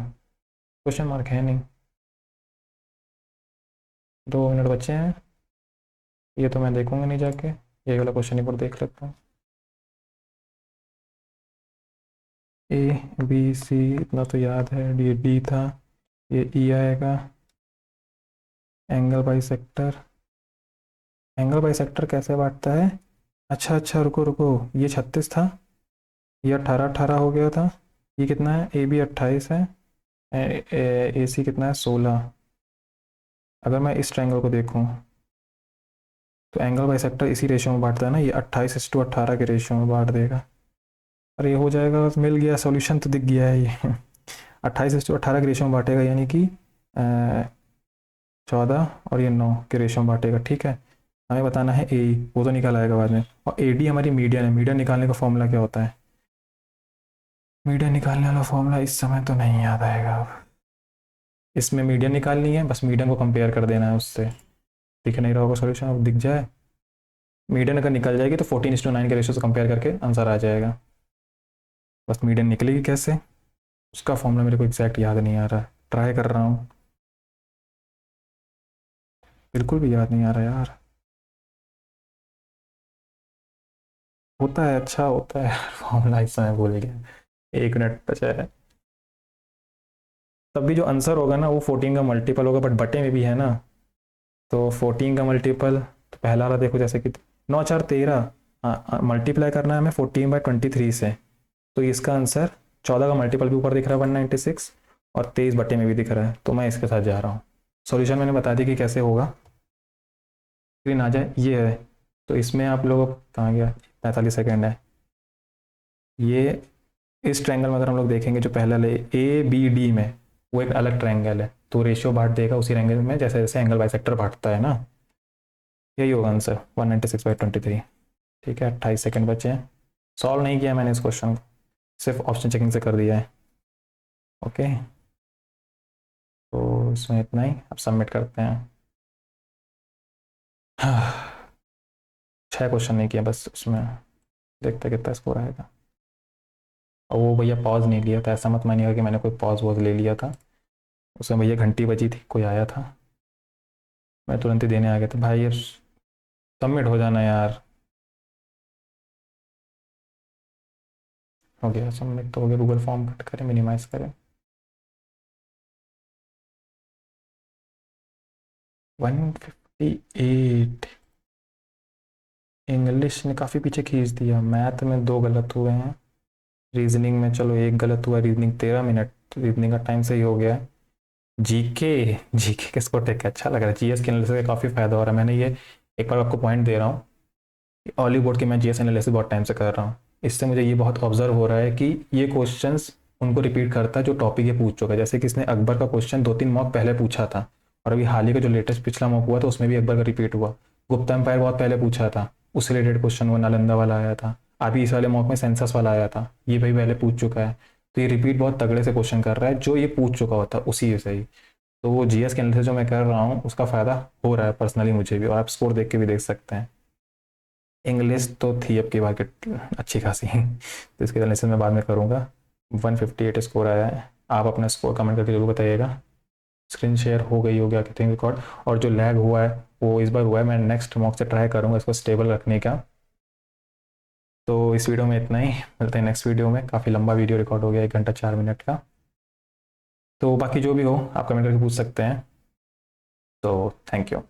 क्वेश्चन मार्क है नहीं। 2 मिनट बचे हैं, ये तो मैं देखूंगा नहीं जाके, ये वाला क्वेश्चन एक बार देख लेता हूँ। ए बी सी इतना तो याद है, डी डी था, ये ई आएगा। Angle by sector, angle by sector कैसे बांटता है? अच्छा अच्छा, रुको रुको, ये 36 था, ये 18 हो गया था, ये कितना है, ए बी 28 है, ए सी कितना है 16। अगर मैं इस ट्रायंगल को देखूं तो एंगल बाई सेक्टर इसी रेशियो में बांटता है ना, ये 28:18 के रेशियो में बांट देगा। अरे ये हो जाएगा, मिल गया सॉल्यूशन, तो दिख गया है ये 28:18 के रेशियो में बांटेगा, यानी कि 14 और ये 9 के रेशियो में बांटेगा। ठीक है, हमें बताना है ए, वो तो निकल आएगा बाद में। और ए डी हमारी मीडियन है, मीडियन निकालने का फॉर्मूला क्या होता है? मीडियन निकालने वाला फॉर्मूला इस समय तो नहीं याद आएगा अब। इसमें मीडियन निकालनी है, बस मीडियन को कंपेयर कर देना है उससे। दिख नहीं रहा होगा सॉल्यूशन, अब दिख जाए। मीडियन अगर निकल जाएगी तो 14:9 के रेशियो से कंपेयर करके आंसर आ जाएगा। बस मीडियन निकलेगी कैसे, उसका फॉर्मूला मेरे को एग्जैक्ट याद नहीं आ रहा, ट्राई कर रहा हूँ, बिल्कुल भी याद नहीं आ रहा यार। होता है, अच्छा होता है फॉर्मूला इस समय भूल गया, 1 मिनट बचा है। तब भी जो आंसर होगा ना वो 14 का मल्टीपल होगा, बट बटे में भी है ना, तो 14 का मल्टीपल, तो पहला वाला देखो जैसे कि 9×4=13, मल्टीप्लाई करना है हमें 14/23 से, तो इसका आंसर 14 का मल्टीपल भी ऊपर दिख रहा है 196, और 23 बटे में भी दिख रहा है, तो मैं इसके साथ जा रहा हूँ। सॉल्यूशन मैंने बता दी कि कैसे होगा, स्क्रीन आ जाए, ये है। तो इसमें आप लोग कहाँ गया, 45 सेकेंड है। ये इस ट्रायंगल में अगर हम लोग देखेंगे, जो पहला ले ए बी डी में, वो एक अलग ट्रायंगल है, तो रेशियो बांट देगा उसी एंगल में जैसे जैसे एंगल बाइसेक्टर बांटता है ना। यही होगा आंसर 196/23। ठीक है, 28 सेकेंड बचे हैं। सॉल्व नहीं किया मैंने इस क्वेश्चन को, सिर्फ ऑप्शन चेकिंग से कर दिया है। ओके, तो इसमें इतना ही, अब सबमिट करते हैं। 6 क्वेश्चन नहीं किया बस, उसमें देखते हैं कितना स्कोर आएगा। और वो भैया पॉज नहीं लिया था, ऐसा मत मानिएगा कि मैंने कोई पॉज वॉज ले लिया था, उसमें भैया घंटी बजी थी, कोई आया था, मैं तुरंत ही देने आ गया था। भाई ये सबमिट हो जाना यार, हो गया सबमिट तो हो गया। गूगल फॉर्म कट करें, मिनिमाइज करें। 158। इंग्लिश ने काफ़ी पीछे खींच दिया, मैथ में 2 गलत हुए हैं, रीजनिंग में चलो 1 गलत हुआ, रीजनिंग 13 मिनट, रीजनिंग का टाइम सही हो गया है। जीके, जीके के स्कोर टेक अच्छा लग रहा है, जीएस के एनालिसिस का काफ़ी फायदा हो रहा है। मैंने ये एक बार आपको पॉइंट दे रहा हूँ, ऑली बोर्ड की मैं जीएस एनालिसिस बहुत टाइम से कर रहा हूँ, इससे मुझे ये बहुत ऑब्जर्व हो रहा है कि ये क्वेश्चंस उनको रिपीट करता है जो टॉपिक ये पूछ चुका है। जैसे कि इसने अकबर का क्वेश्चन 2-3 मॉक पहले पूछा था, और अभी हाल ही का जो लेटेस्ट पिछला मॉक हुआ था उसमें भी अकबर का रिपीट हुआ। गुप्ता एम्पायर बहुत पहले पूछा था, उससे रिलेटेड क्वेश्चन वो नालंदा वाला आया था। अभी इस वाले मॉक में सेंसस वाला आया था, ये भाई पहले पूछ चुका है, तो ये रिपीट बहुत तगड़े से क्वेश्चन कर रहा है, जो ये पूछ चुका होता उसी से ही। तो वो जीएस के एनालिसिस जो मैं कर रहा हूँ उसका फ़ायदा हो रहा है पर्सनली मुझे भी, और आप स्कोर देख के भी देख सकते हैं। इंग्लिश तो थी अब की मार्केट अच्छी खासी तो इसके एनालिसिस मैं बाद में करूँगा। 158 स्कोर आया है, आप अपना स्कोर कमेंट करके जरूर बताइएगा। स्क्रीन शेयर हो गई होगी आपकी थिंग रिकॉर्ड, और जो लैग हुआ है वो इस बार हुआ है, मैं नेक्स्ट मॉक से ट्राई करूँगा इसको स्टेबल रखने का। तो इस वीडियो में इतना ही, मिलते हैं नेक्स्ट वीडियो में। काफ़ी लंबा वीडियो रिकॉर्ड हो गया, 1 घंटा 4 मिनट का। तो बाकी जो भी हो आप कमेंट करके पूछ सकते हैं, तो थैंक यू।